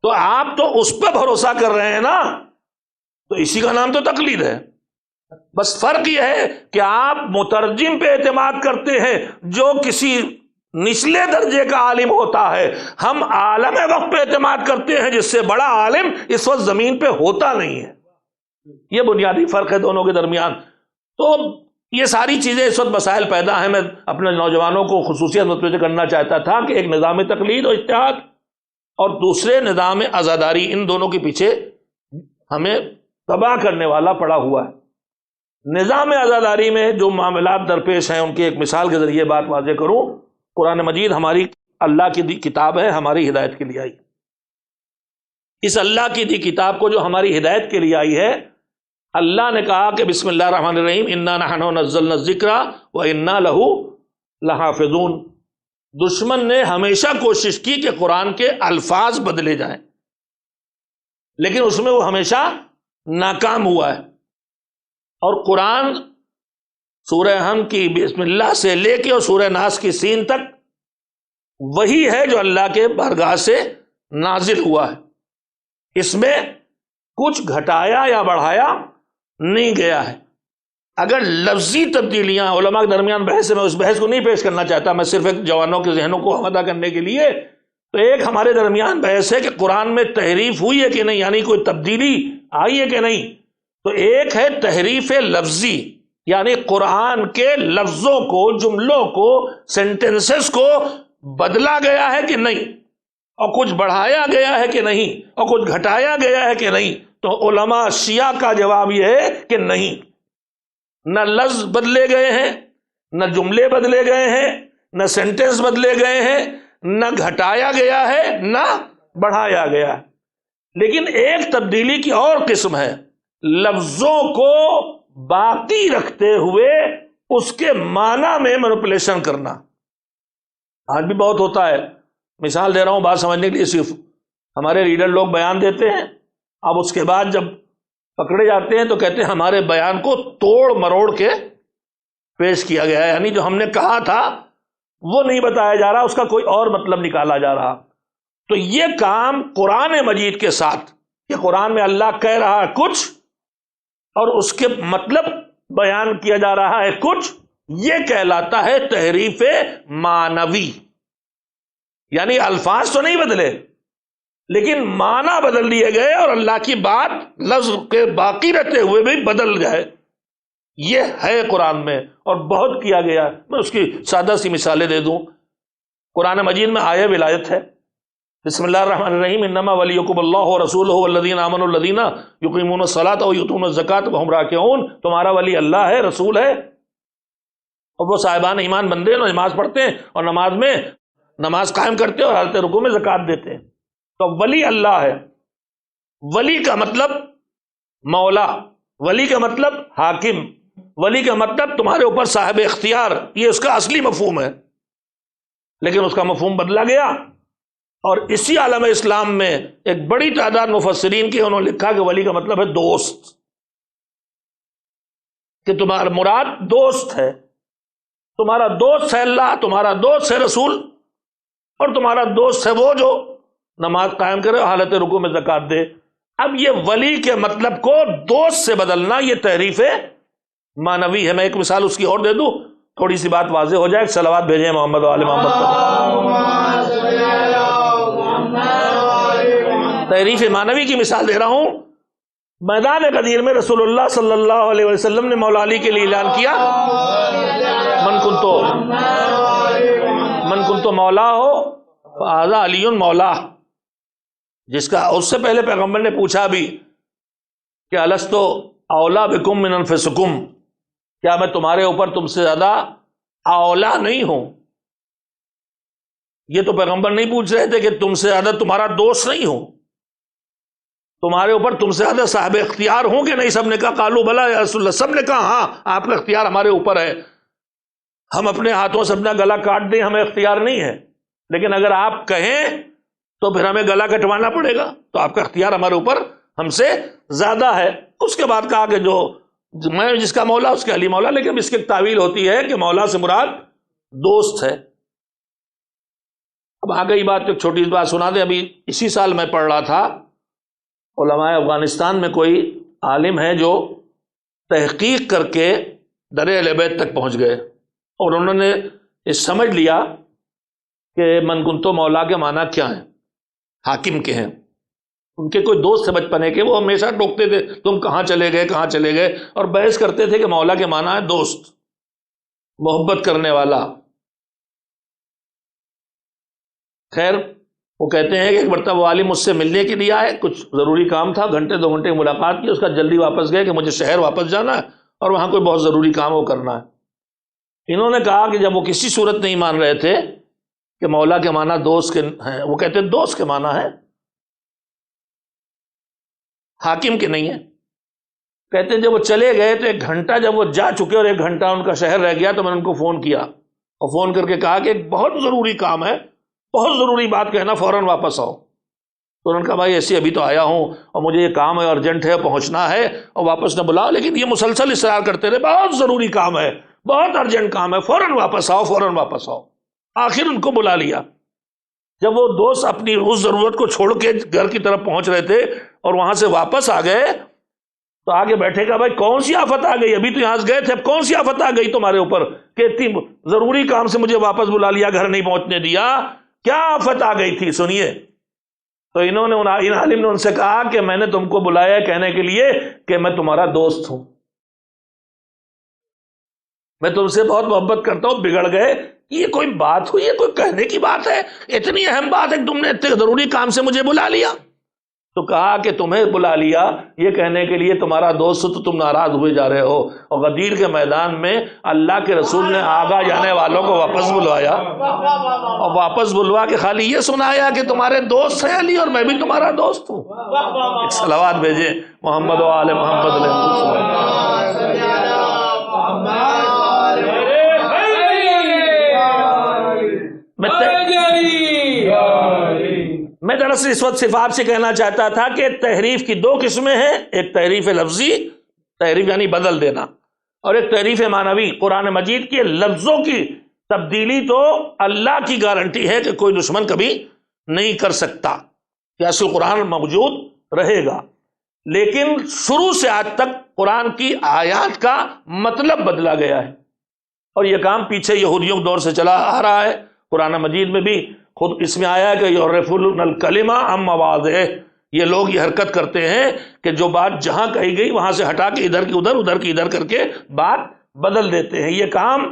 تو آپ تو اس پہ بھروسہ کر رہے ہیں نا، تو اسی کا نام تو تقلید ہے۔ بس فرق یہ ہے کہ آپ مترجم پہ اعتماد کرتے ہیں جو کسی نچلے درجے کا عالم ہوتا ہے، ہم عالم وقت پہ اعتماد کرتے ہیں جس سے بڑا عالم اس وقت زمین پہ ہوتا نہیں ہے۔ یہ بنیادی فرق ہے دونوں کے درمیان۔ تو یہ ساری چیزیں اس وقت مسائل پیدا ہیں۔ میں اپنے نوجوانوں کو خصوصیت متوجہ کرنا چاہتا تھا کہ ایک نظام تقلید و اجتہاد اور دوسرے نظام عزاداری، ان دونوں کے پیچھے ہمیں تباہ کرنے والا پڑا ہوا ہے۔ نظام عزاداری میں جو معاملات درپیش ہیں ان کی ایک مثال کے ذریعے بات واضح کروں۔ قرآن مجید ہماری اللہ کی دی کتاب ہے، ہماری ہدایت کے لیے آئی۔ اس اللہ کی دی کتاب کو جو ہماری ہدایت کے لیے آئی ہے، اللہ نے کہا کہ بسم اللہ الرحمن الرحیم انا نحن نزلنا الذکر وانا لہ لحافظون۔ دشمن نے ہمیشہ کوشش کی کہ قرآن کے الفاظ بدلے جائیں، لیکن اس میں وہ ہمیشہ ناکام ہوا ہے۔ اور قرآن سورہ ہم کی بسم اللہ سے لے کے اور سورہ ناس کی سین تک وہی ہے جو اللہ کے بارگاہ سے نازل ہوا ہے، اس میں کچھ گھٹایا یا بڑھایا نہیں گیا ہے۔ اگر لفظی تبدیلیاں علماء کے درمیان بحث ہے، میں اس بحث کو نہیں پیش کرنا چاہتا، میں صرف ایک جوانوں کے ذہنوں کو آمادہ کرنے کے لیے، تو ایک ہمارے درمیان بحث ہے کہ قرآن میں تحریف ہوئی ہے کہ نہیں، یعنی کوئی تبدیلی آئی ہے کہ نہیں۔ تو ایک ہے تحریف لفظی، یعنی قرآن کے لفظوں کو، جملوں کو، سینٹنسز کو بدلا گیا ہے کہ نہیں، اور کچھ بڑھایا گیا ہے کہ نہیں، اور کچھ گھٹایا گیا ہے کہ نہیں۔ تو علماء شیعہ کا جواب یہ ہے کہ نہیں، نہ لفظ بدلے گئے ہیں، نہ جملے بدلے گئے ہیں، نہ سینٹنس بدلے گئے ہیں، نہ گھٹایا گیا ہے نہ بڑھایا گیا ہے۔ لیکن ایک تبدیلی کی اور قسم ہے، لفظوں کو باقی رکھتے ہوئے اس کے معنی میں مینپولیشن کرنا۔ آج بھی بہت ہوتا ہے، مثال دے رہا ہوں بات سمجھنے کے لیے، صرف ہمارے لیڈر لوگ بیان دیتے ہیں، اب اس کے بعد جب پکڑے جاتے ہیں تو کہتے ہیں ہمارے بیان کو توڑ مروڑ کے پیش کیا گیا ہے، یعنی جو ہم نے کہا تھا وہ نہیں بتایا جا رہا، اس کا کوئی اور مطلب نکالا جا رہا۔ تو یہ کام قرآن مجید کے ساتھ، کہ قرآن میں اللہ کہہ رہا ہے کچھ اور اس کے مطلب بیان کیا جا رہا ہے کچھ، یہ کہلاتا ہے تحریف معنوی۔ یعنی الفاظ تو نہیں بدلے لیکن معنی بدل دیے گئے اور اللہ کی بات لفظ کے باقی رہتے ہوئے بھی بدل گئے۔ یہ ہے قرآن میں اور بہت کیا گیا۔ میں اس کی سادہ سی مثالیں دے دوں۔ قرآن مجید میں آیہ ولایت ہے، بسم اللہ الرحمن الرحیم انما ولیکم اللہ ورسولہ والذین آمنوا الذین یقیمون الصلاۃ ویؤتون الزکاۃ وہم راکعون۔ تمہارا ولی اللہ ہے، رسول ہے، اور وہ صاحبان ایمان بندے ہیں، نماز پڑھتے ہیں اور نماز میں نماز قائم کرتے ہیں اور حالت رکوع میں زکوٰۃ دیتے ہیں۔ تو ولی اللہ ہے۔ ولی کا مطلب مولا، ولی کا مطلب حاکم، ولی کا مطلب تمہارے اوپر صاحب اختیار، یہ اس کا اصلی مفہوم ہے، لیکن اس کا مفہوم بدلا گیا، اور اسی عالم اسلام میں ایک بڑی تعداد مفسرین کی انہوں نے لکھا کہ ولی کا مطلب ہے دوست، کہ تمہارا مراد دوست ہے، تمہارا دوست ہے اللہ، تمہارا دوست ہے رسول، اور تمہارا دوست ہے وہ جو نماز قائم کرے، حالت رکوع میں زکوٰۃ دے۔ اب یہ ولی کے مطلب کو دوست سے بدلنا یہ تحریف معنوی ہے۔ میں ایک مثال اس کی اور دے دوں، تھوڑی سی بات واضح ہو جائے۔ صلوات بھیجیں محمد و آل محمد پر۔ تحریف معنوی کی مثال دے رہا ہوں۔ میدان غدیر میں رسول اللہ صلی اللہ علیہ وسلم نے مولا علی کے لیے اعلان کیا، من کنتو مولا ہو فہذا علی مولا، جس کا اس سے پہلے پیغمبر نے پوچھا بھی کہ الستو اولا بکم من انفسکم، کیا میں تمہارے اوپر تم سے زیادہ اولا نہیں ہوں؟ یہ تو پیغمبر نہیں پوچھ رہے تھے کہ تم سے زیادہ تمہارا دوست نہیں ہوں، تمہارے اوپر تم سے زیادہ صاحب اختیار ہوں کہ نہیں؟ سب نے کہا قالوا بلا یا رسول اللہ، سب نے کہا ہاں آپ کا اختیار ہمارے اوپر ہے، ہم اپنے ہاتھوں سے اپنا گلا کاٹ دیں ہمیں اختیار نہیں ہے، لیکن اگر آپ کہیں تو پھر ہمیں گلا کٹوانا پڑے گا، تو آپ کا اختیار ہمارے اوپر ہم سے زیادہ ہے۔ اس کے بعد کہا کہ جو میں جس کا مولا اس کے علی مولا، لیکن اس کی ایک تعویل ہوتی ہے کہ مولا سے مراد دوست ہے۔ اب آگئی بات، ایک چھوٹی سی بات سنا دیں۔ ابھی اسی سال میں پڑھ رہا تھا، علماء افغانستان میں کوئی عالم ہے جو تحقیق کر کے در اہل بیت تک پہنچ گئے، اور انہوں نے اس سمجھ لیا کہ من کنتو مولا کے معنی کیا ہیں، حاکم کے ہیں۔ ان کے کوئی دوست تھے بچپنے کے، وہ ہمیشہ ٹوکتے تھے تم کہاں چلے گئے کہاں چلے گئے، اور بحث کرتے تھے کہ مولا کے معنی ہے دوست، محبت کرنے والا۔ خیر وہ کہتے ہیں کہ ایک مرتبہ وہ عالم مجھ سے ملنے کے لیے آئے، کچھ ضروری کام تھا، گھنٹے دو گھنٹے ملاقات کی، اس کا جلدی واپس گئے کہ مجھے شہر واپس جانا ہے اور وہاں کوئی بہت ضروری کام وہ کرنا ہے۔ انہوں نے کہا کہ جب وہ کسی صورت نہیں مان رہے تھے کہ مولا کے معنی دوست کے ہیں، وہ کہتے ہیں دوست کے معنی ہے، حاکم کے نہیں ہے۔ کہتے ہیں جب وہ چلے گئے تو ایک گھنٹہ جب وہ جا چکے اور ایک گھنٹہ ان کا شہر رہ گیا، تو میں نے ان کو فون کیا اور فون کر کے کہا کہ ایک بہت ضروری کام ہے، بہت ضروری بات کہنا، فوراً واپس آؤ۔ تو انہوں نے کہا بھائی ایسے ابھی تو آیا ہوں اور مجھے یہ کام ہے، ارجنٹ ہے، پہنچنا ہے، اور واپس نہ بلاؤ، لیکن یہ مسلسل اصرار کرتے رہے بہت ضروری کام ہے، بہت ارجنٹ کام ہے، فوراً واپس آؤ، فوراً واپس آؤ۔ آخر ان کو بلا لیا۔ جب وہ دوست اپنی اس ضرورت کو چھوڑ کے گھر کی طرف پہنچ رہے تھے اور وہاں سے واپس آ گئے، تو آگے بیٹھے گا بھائی کون سی آفت آ گئی، ابھی تو یہاں سے گئے تھے، اب کون سی آفت آ گئی تمہارے اوپر کہ اتنی ضروری کام سے مجھے واپس بلا لیا، گھر نہیں پہنچنے دیا، کیا آفت آ گئی تھی سنیے۔ تو انہوں نے ان عالم نے ان سے کہا کہ میں نے تم کو بلایا کہنے کے لیے کہ میں تمہارا دوست ہوں، میں تم سے بہت محبت کرتا ہوں، بگڑ گئے، یہ کوئی بات ہوئی ہے، کوئی کہنے کی بات ہے، اتنی اہم بات ہے کہ تم نے اتنے ضروری کام سے مجھے بلا لیا۔ تو کہا کہ تمہیں بلا لیا یہ کہنے کے لیے تمہارا دوست تو تم ناراض ہوئے جا رہے ہو، اور غدیر کے میدان میں اللہ کے رسول نے آگاہ جانے والوں کو واپس بلوایا، اور واپس بلوا کے خالی یہ سنایا کہ تمہارے دوست ہیں علی اور میں بھی تمہارا دوست ہوں۔ ایک صلوات بھیجیں محمد و آل محمد علیہ میں دراصل اس وقت صرف آپ سے کہنا چاہتا تھا کہ تحریف کی دو قسمیں ہیں، ایک تحریف لفظی، تحریف یعنی بدل دینا، اور ایک تحریف معنوی۔ قرآن مجید کے لفظوں کی تبدیلی تو اللہ کی گارنٹی ہے کہ کوئی دشمن کبھی نہیں کر سکتا، کہ اصل قرآن موجود رہے گا، لیکن شروع سے آج تک قرآن کی آیات کا مطلب بدلا گیا ہے، اور یہ کام پیچھے یہودیوں کے دور سے چلا آ رہا ہے۔ قرآن مجید میں بھی خود اس میں آیا ہے کہ یحرفون الکلمہ عن مواضعہ، یہ لوگ یہ حرکت کرتے ہیں کہ جو بات جہاں کہی گئی وہاں سے ہٹا کے ادھر کی ادھر، ادھر کی ادھر کر کے بات بدل دیتے ہیں۔ یہ کام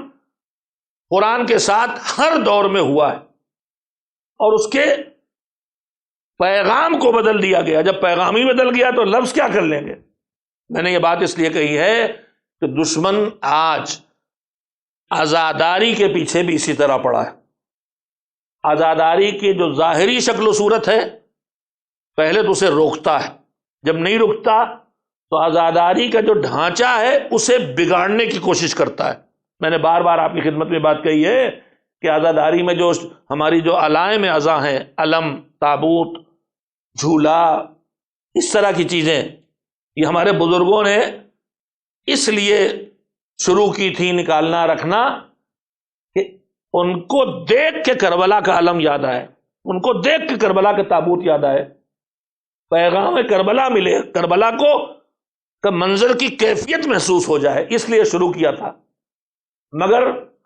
قرآن کے ساتھ ہر دور میں ہوا ہے، اور اس کے پیغام کو بدل دیا گیا۔ جب پیغام ہی بدل گیا تو لفظ کیا کر لیں گے؟ میں نے یہ بات اس لیے کہی ہے کہ دشمن آج عزاداری کے پیچھے بھی اسی طرح پڑا ہے۔ عزاداری کی جو ظاہری شکل و صورت ہے، پہلے تو اسے روکتا ہے، جب نہیں رکتا تو عزاداری کا جو ڈھانچہ ہے اسے بگاڑنے کی کوشش کرتا ہے۔ میں نے بار بار آپ کی خدمت میں بات کہی ہے کہ عزاداری میں جو ہماری جو علائم اعضاء ہیں، علم، تابوت، جھولا، اس طرح کی چیزیں، یہ ہمارے بزرگوں نے اس لیے شروع کی تھی نکالنا رکھنا کہ ان کو دیکھ کے کربلا کا علم یاد آئے، ان کو دیکھ کے کربلا کا تابوت یاد آئے، پیغام کربلا ملے، کربلا کو کا منظر کی کیفیت محسوس ہو جائے، اس لیے شروع کیا تھا۔ مگر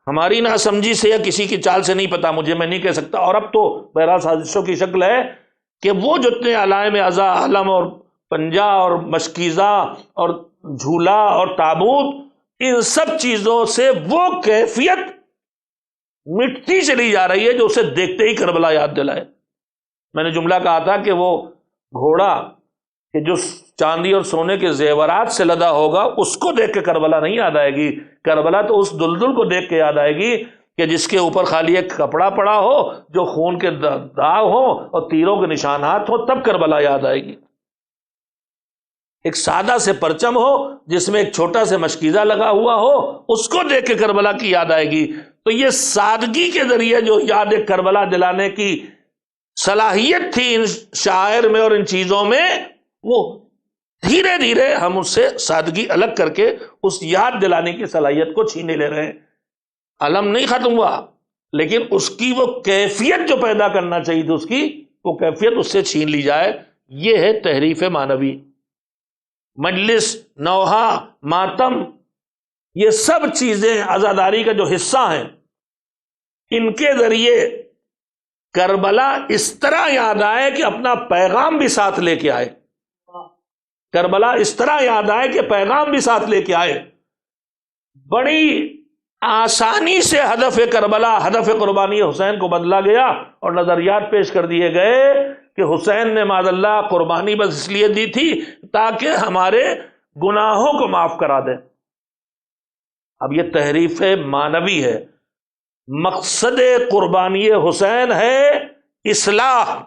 ہماری ناسمجھی سے یا کسی کی چال سے نہیں پتا مجھے، میں نہیں کہہ سکتا، اور اب تو بہرحال سازشوں کی شکل ہے کہ وہ جتنے علائم اعضاء، علم اور پنجہ اور مشکیزہ اور جھولا اور تابوت، ان سب چیزوں سے وہ کیفیت مٹتی چلی جا رہی ہے جو اسے دیکھتے ہی کربلا یاد دلائے۔ میں نے جملہ کہا تھا کہ وہ گھوڑا کہ جو چاندی اور سونے کے زیورات سے لدا ہوگا اس کو دیکھ کے کربلا نہیں یاد آئے گی، کربلا تو اس دلدل کو دیکھ کے یاد آئے گی کہ جس کے اوپر خالی ایک کپڑا پڑا ہو، جو خون کے داغ ہو اور تیروں کے نشانات ہو، تب کربلا یاد آئے گی۔ ایک سادہ سے پرچم ہو جس میں ایک چھوٹا سے مشکیزہ لگا ہوا ہو، اس کو دیکھ کے کربلا کی یاد آئے گی۔ تو یہ سادگی کے ذریعے جو یاد کربلا دلانے کی صلاحیت تھی ان شاعر میں اور ان چیزوں میں، وہ دھیرے دھیرے ہم اس سے سادگی الگ کر کے اس یاد دلانے کی صلاحیت کو چھینے لے رہے ہیں۔ علم نہیں ختم ہوا، لیکن اس کی وہ کیفیت جو پیدا کرنا چاہیے تھی، اس کی وہ کیفیت اس سے چھین لی جائے۔ یہ ہے تحریف معنوی۔ مجلس، نوحہ، ماتم، یہ سب چیزیں عزاداری کا جو حصہ ہیں، ان کے ذریعے کربلا اس طرح یاد آئے کہ اپنا پیغام بھی ساتھ لے کے آئے، کربلا اس طرح یاد آئے کہ پیغام بھی ساتھ لے کے آئے۔ بڑی آسانی سے ہدف کربلا، ہدف قربانی حسین کو بدلا گیا اور نظریات پیش کر دیے گئے کہ حسین نے معاذ اللہ قربانی بس اس لیے دی تھی تاکہ ہمارے گناہوں کو معاف کرا دے۔ اب یہ تحریف معنوی ہے۔ مقصد قربانی حسین ہے اصلاح،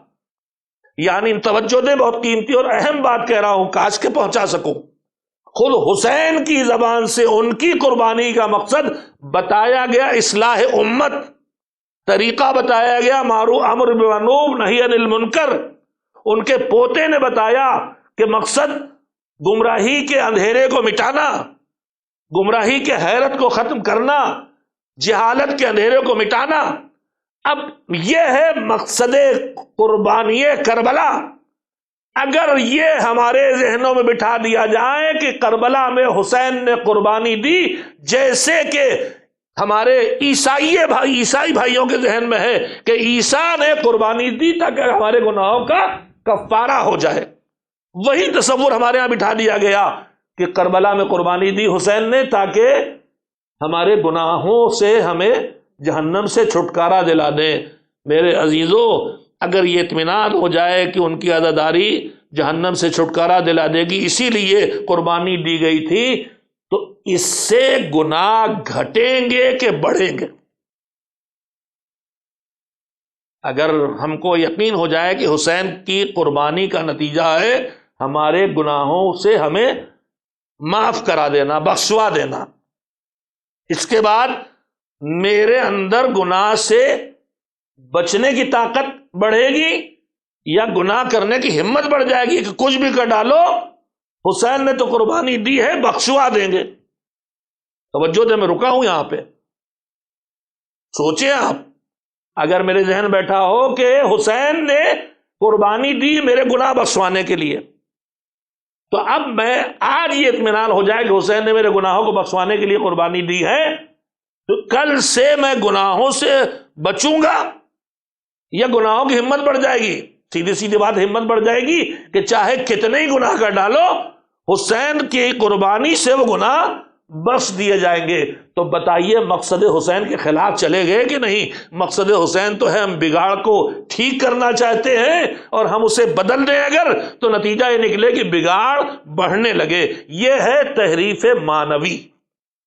یعنی توجہ دیں، بہت قیمتی اور اہم بات کہہ رہا ہوں، کاش کے پہنچا سکوں۔ خود حسین کی زبان سے ان کی قربانی کا مقصد بتایا گیا، اصلاح امت، طریقہ بتایا گیا، امر بالمعروف نہی عن المنکر۔ ان کے پوتے نے بتایا کہ مقصد گمراہی کے اندھیرے کو مٹانا، گمراہی کے حیرت کو ختم کرنا، جہالت کے اندھیرے کو مٹانا۔ اب یہ ہے مقصد قربانی کربلا۔ اگر یہ ہمارے ذہنوں میں بٹھا دیا جائے کہ کربلا میں حسین نے قربانی دی، جیسے کہ ہمارے عیسائی بھائیوں کے ذہن میں ہے کہ عیسیٰ نے قربانی دی تاکہ ہمارے گناہوں کا کفارہ ہو جائے، وہی تصور ہمارے ہاں بٹھا دیا گیا کہ کربلا میں قربانی دی حسین نے تاکہ ہمارے گناہوں سے ہمیں جہنم سے چھٹکارا دلا دے۔ میرے عزیزو، اگر یہ اطمینان ہو جائے کہ ان کی عزاداری جہنم سے چھٹکارا دلا دے گی، اسی لیے قربانی دی گئی تھی، تو اس سے گناہ گھٹیں گے کہ بڑھیں گے؟ اگر ہم کو یقین ہو جائے کہ حسین کی قربانی کا نتیجہ ہے ہمارے گناہوں سے ہمیں معاف کرا دینا، بخشوا دینا، اس کے بعد میرے اندر گناہ سے بچنے کی طاقت بڑھے گی یا گناہ کرنے کی ہمت بڑھ جائے گی کہ کچھ بھی کر ڈالو، حسین نے تو قربانی دی ہے، بخشوا دیں گے؟ توجہ دے، میں رکا ہوں یہاں پہ، سوچیں آپ، اگر میرے ذہن بیٹھا ہو کہ حسین نے قربانی دی میرے گناہ بخشوانے کے لیے، تو اب میں آج یہ اطمینان ہو جائے کہ حسین نے میرے گناہوں کو بخشوانے کے لیے قربانی دی ہے، تو کل سے میں گناہوں سے بچوں گا یا گناہوں کی ہمت بڑھ جائے گی؟ سیدھی سیدھی بات، ہمت بڑھ جائے گی کہ چاہے کتنے ہی گناہ کر ڈالو، حسین کی قربانی سے وہ گناہ بخش دیے جائیں گے۔ تو بتائیے مقصد حسین کے خلاف چلے گئے کہ نہیں؟ مقصد حسین تو ہے ہم بگاڑ کو ٹھیک کرنا چاہتے ہیں اور ہم اسے بدل دیں اگر، تو نتیجہ یہ نکلے کہ بگاڑ بڑھنے لگے۔ یہ ہے تحریف معنوی۔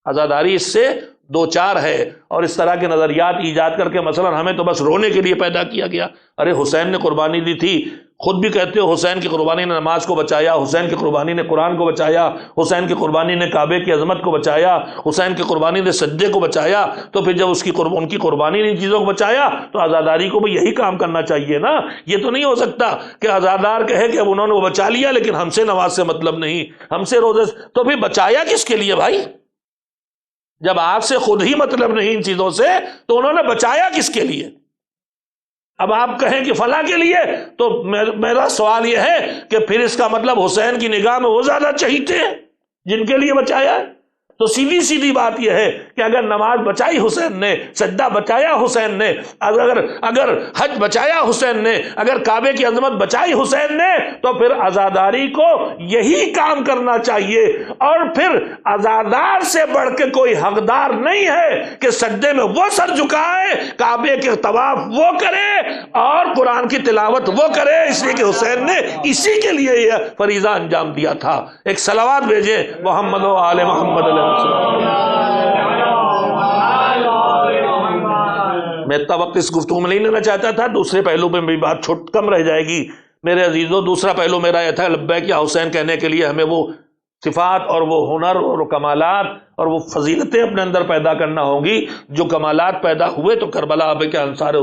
عزاداری اس سے دو چار ہے، اور اس طرح کے نظریات ایجاد کر کے مثلا ہمیں تو بس رونے کے لیے پیدا کیا گیا۔ ارے حسین نے قربانی دی تھی، خود بھی کہتے ہو حسین کی قربانی نے نماز کو بچایا، حسین کی قربانی نے قرآن کو بچایا، حسین کی قربانی نے کعبے کی عظمت کو بچایا، حسین کی قربانی نے سجدے کو بچایا، تو پھر جب ان کی قربانی نے ان چیزوں کو بچایا تو آزاداری کو بھی یہی کام کرنا چاہیے نا۔ یہ تو نہیں ہو سکتا کہ آزادار کہے کہ اب انہوں نے وہ بچا لیا لیکن ہم سے نماز سے مطلب نہیں، ہم سے روزے، تو پھر بچایا کس کے لیے بھائی؟ جب آپ سے خود ہی مطلب نہیں ان چیزوں سے تو انہوں نے بچایا کس کے لیے؟ اب آپ کہیں کہ فلاں کے لیے، تو میرا سوال یہ ہے کہ پھر اس کا مطلب حسین کی نگاہ میں وہ زیادہ چہیتے ہیں جن کے لیے بچایا ہے؟ تو سیدھی بات یہ ہے کہ اگر نماز بچائی حسین نے، سجدہ بچایا حسین نے، اگر حج بچایا حسین نے، اگر کعبے کی عظمت بچائی حسین نے، تو پھر عزاداری کو یہی کام کرنا چاہیے۔ اور پھر عزادار سے بڑھ کے کوئی حقدار نہیں ہے کہ سجدے میں وہ سر جھکائے، کعبے کے طواف وہ کرے اور قرآن کی تلاوت وہ کرے، اس لیے کہ حسین نے اسی کے لیے یہ فریضہ انجام دیا تھا۔ ایک صلوات بھیجیں محمد و آل محمد علیہ۔ میں اتنا وقت اس گفتگو میں نہیں لینا چاہتا تھا، دوسرے پہلو پہ بھی بات کم رہ جائے گی میرے عزیزوں۔ دوسرا پہلو میرا یہ تھا لبیک یا حسین کہنے کے لیے ہمیں وہ صفات اور وہ ہنر اور وہ کمالات اور وہ فضیلتیں اپنے اندر پیدا کرنا ہوں گی جو کمالات پیدا ہوئے تو کربلا آبے کے انصار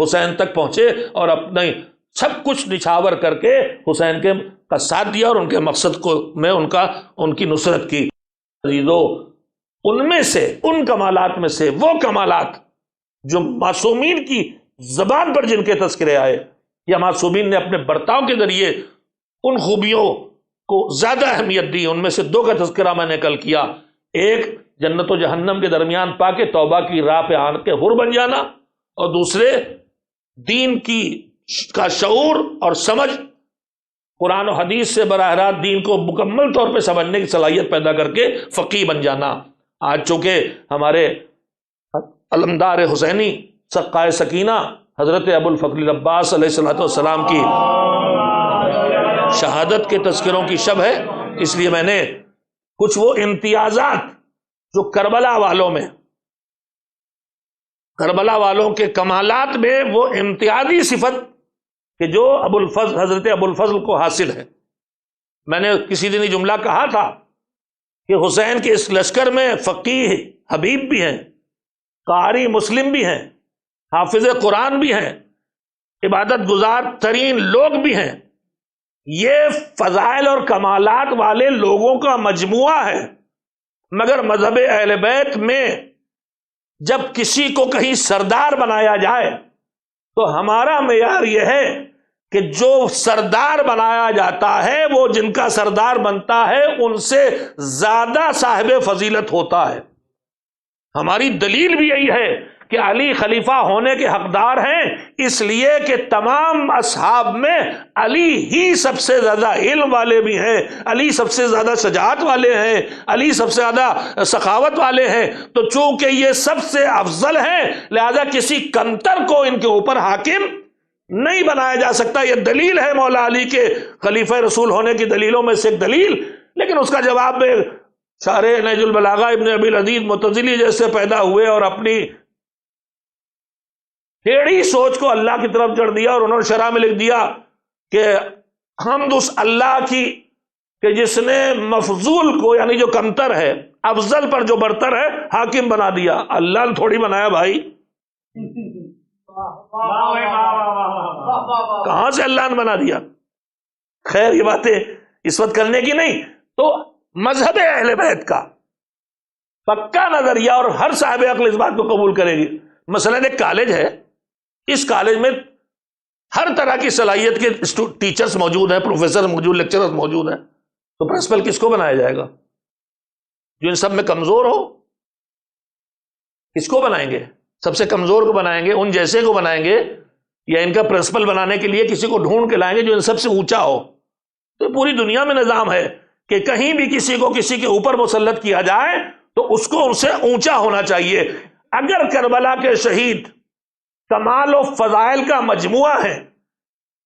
حسین تک پہنچے اور اپنے سب کچھ نچھاور کر کے حسین کے کا ساتھ دیا اور ان کے مقصد کو میں ان کی نصرت کی۔ عزیزو، ان میں سے ان کمالات میں سے وہ کمالات جو معصومین کی زبان پر جن کے تذکرے آئے یا معصومین نے اپنے برتاؤ کے ذریعے ان خوبیوں کو زیادہ اہمیت دی، ان میں سے دو کا تذکرہ میں نے کل کیا۔ ایک جنت و جہنم کے درمیان پا کے توبہ کی راہ پہ آن کے حر بن جانا، اور دوسرے دین کا شعور اور سمجھ، قرآن و حدیث سے براہ راست دین کو مکمل طور پہ سمجھنے کی صلاحیت پیدا کر کے فقیہ بن جانا۔ آج چونکہ ہمارے علمدار حسینی سقائے سکینہ حضرت ابو الفضل عباس علیہ السلام کی شہادت کے تذکروں کی شب ہے، اس لیے میں نے کچھ وہ امتیازات جو کربلا والوں کے کمالات میں وہ امتیازی صفت کہ جو حضرت ابو الفضل کو حاصل ہے۔ میں نے کسی دن یہ جملہ کہا تھا کہ حسین کے اس لشکر میں فقیہ حبیب بھی ہیں، قاری مسلم بھی ہیں، حافظ قرآن بھی ہیں، عبادت گزار ترین لوگ بھی ہیں۔ یہ فضائل اور کمالات والے لوگوں کا مجموعہ ہے، مگر مذہب اہل بیت میں جب کسی کو کہیں سردار بنایا جائے تو ہمارا معیار یہ ہے کہ جو سردار بنایا جاتا ہے وہ جن کا سردار بنتا ہے ان سے زیادہ صاحب فضیلت ہوتا ہے۔ ہماری دلیل بھی یہی ہے کہ علی خلیفہ ہونے کے حقدار ہیں، اس لیے کہ تمام اصحاب میں علی ہی سب سے زیادہ علم والے بھی ہیں، علی سب سے زیادہ شجاعت والے ہیں، علی سب سے زیادہ سخاوت والے ہیں۔ تو چونکہ یہ سب سے افضل ہیں لہذا کسی کمتر کو ان کے اوپر حاکم نہیں بنایا جا سکتا۔ یہ دلیل ہے مولا علی کے خلیفہ رسول ہونے کی دلیلوں میں سے ایک دلیل، لیکن اس کا جواب میں شارح نہج البلاغہ ابن ابی العزیز معتزلی جیسے پیدا ہوئے اور اپنی ٹیڑھی سوچ کو اللہ کی طرف جڑ دیا، اور انہوں نے شرح میں لکھ دیا کہ حمد اس اللہ کی کہ جس نے مفضول کو یعنی جو کمتر ہے افضل پر جو برتر ہے حاکم بنا دیا۔ اللہ نے تھوڑی بنایا بھائی، کہاں سے اللہ نے بنا دیا؟ خیر یہ باتیں اس وقت کرنے کی نہیں۔ تو مذہب اہل بیت کا پکا نظریہ اور ہر صاحب عقل اس بات کو قبول کرے گی۔ مثلا ایک کالج ہے، اس کالج میں ہر طرح کی صلاحیت کے ٹیچرز موجود ہیں، پروفیسر موجود، لیکچرز موجود ہیں، تو پرنسپل کس کو بنایا جائے گا؟ جو ان سب میں کمزور ہو؟ کس کو بنائیں گے؟ سب سے کمزور کو بنائیں گے، ان جیسے کو بنائیں گے، یا ان کا پرنسپل بنانے کے لیے کسی کو ڈھونڈ کے لائیں گے جو ان سب سے اونچا ہو؟ تو پوری دنیا میں نظام ہے کہ کہیں بھی کسی کو کسی کے اوپر مسلط کیا جائے تو اس کو ان سے اونچا ہونا چاہیے۔ اگر کربلا کے شہید کمال و فضائل کا مجموعہ ہے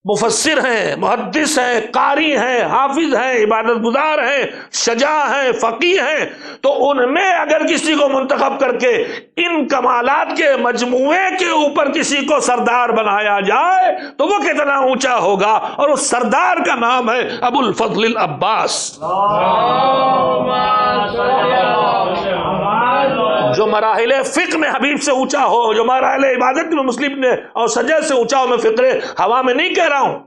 مفسر ہیں، محدث ہیں، قاری ہیں، حافظ ہیں، عبادت گزار ہیں، شجاع ہیں، فقیہ ہیں، تو ان میں اگر کسی کو منتخب کر کے ان کمالات کے مجموعے کے اوپر کسی کو سردار بنایا جائے تو وہ کتنا اونچا ہوگا، اور اس سردار کا نام ہے ابو الفضل العباس، جو مراحل فقہ میں حبیب سے اونچا ہو، جو مراحل عبادت میں مسلم نے اور سجد سے اونچا ہو۔ میں فقرے ہوا میں نہیں کہہ رہا ہوں،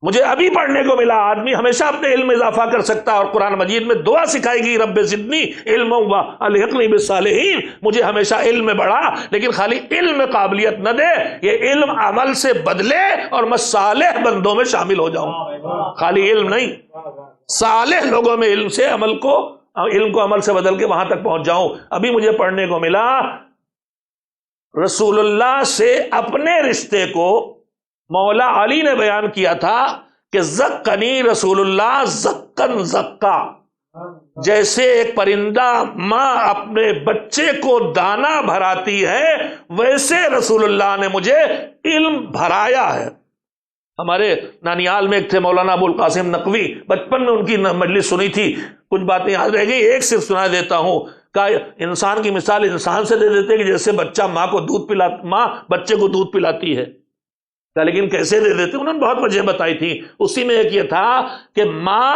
مجھے ابھی پڑھنے کو ملا۔ آدمی ہمیشہ اپنے علم میں اضافہ کر سکتا ہے، اور قرآن مجید میں دعا سکھائی گئی، رب زدنی علما والحقنی بالصالحین، مجھے ہمیشہ علم میں بڑھا، لیکن خالی علم میں قابلیت نہ دے، یہ علم عمل سے بدلے اور میں صالح بندوں میں شامل ہو جاؤں، خالی علم نہیں، صالح لوگوں میں علم کو عمل سے بدل کے وہاں تک پہنچ جاؤں۔ ابھی مجھے پڑھنے کو ملا رسول اللہ سے اپنے رشتے کو مولا علی نے بیان کیا تھا کہ زقنی رسول اللہ زقن زقا، جیسے ایک پرندہ ماں اپنے بچے کو دانا بھراتی ہے ویسے رسول اللہ نے مجھے علم بھرایا ہے۔ ہمارے نانیال میں ایک تھے مولانا ابو القاسم نقوی، بچپن میں ان کی مجلس سنی تھی، کچھ باتیں یاد رہ گئی، ایک صرف سنا دیتا ہوں کہ انسان کی مثال انسان سے دے دیتے کہ جیسے بچہ ماں بچے کو دودھ پلاتی ہے، لیکن کیسے دے دیتے، انہوں نے بہت وجہ بتائی تھی، اسی میں ایک یہ تھا کہ ماں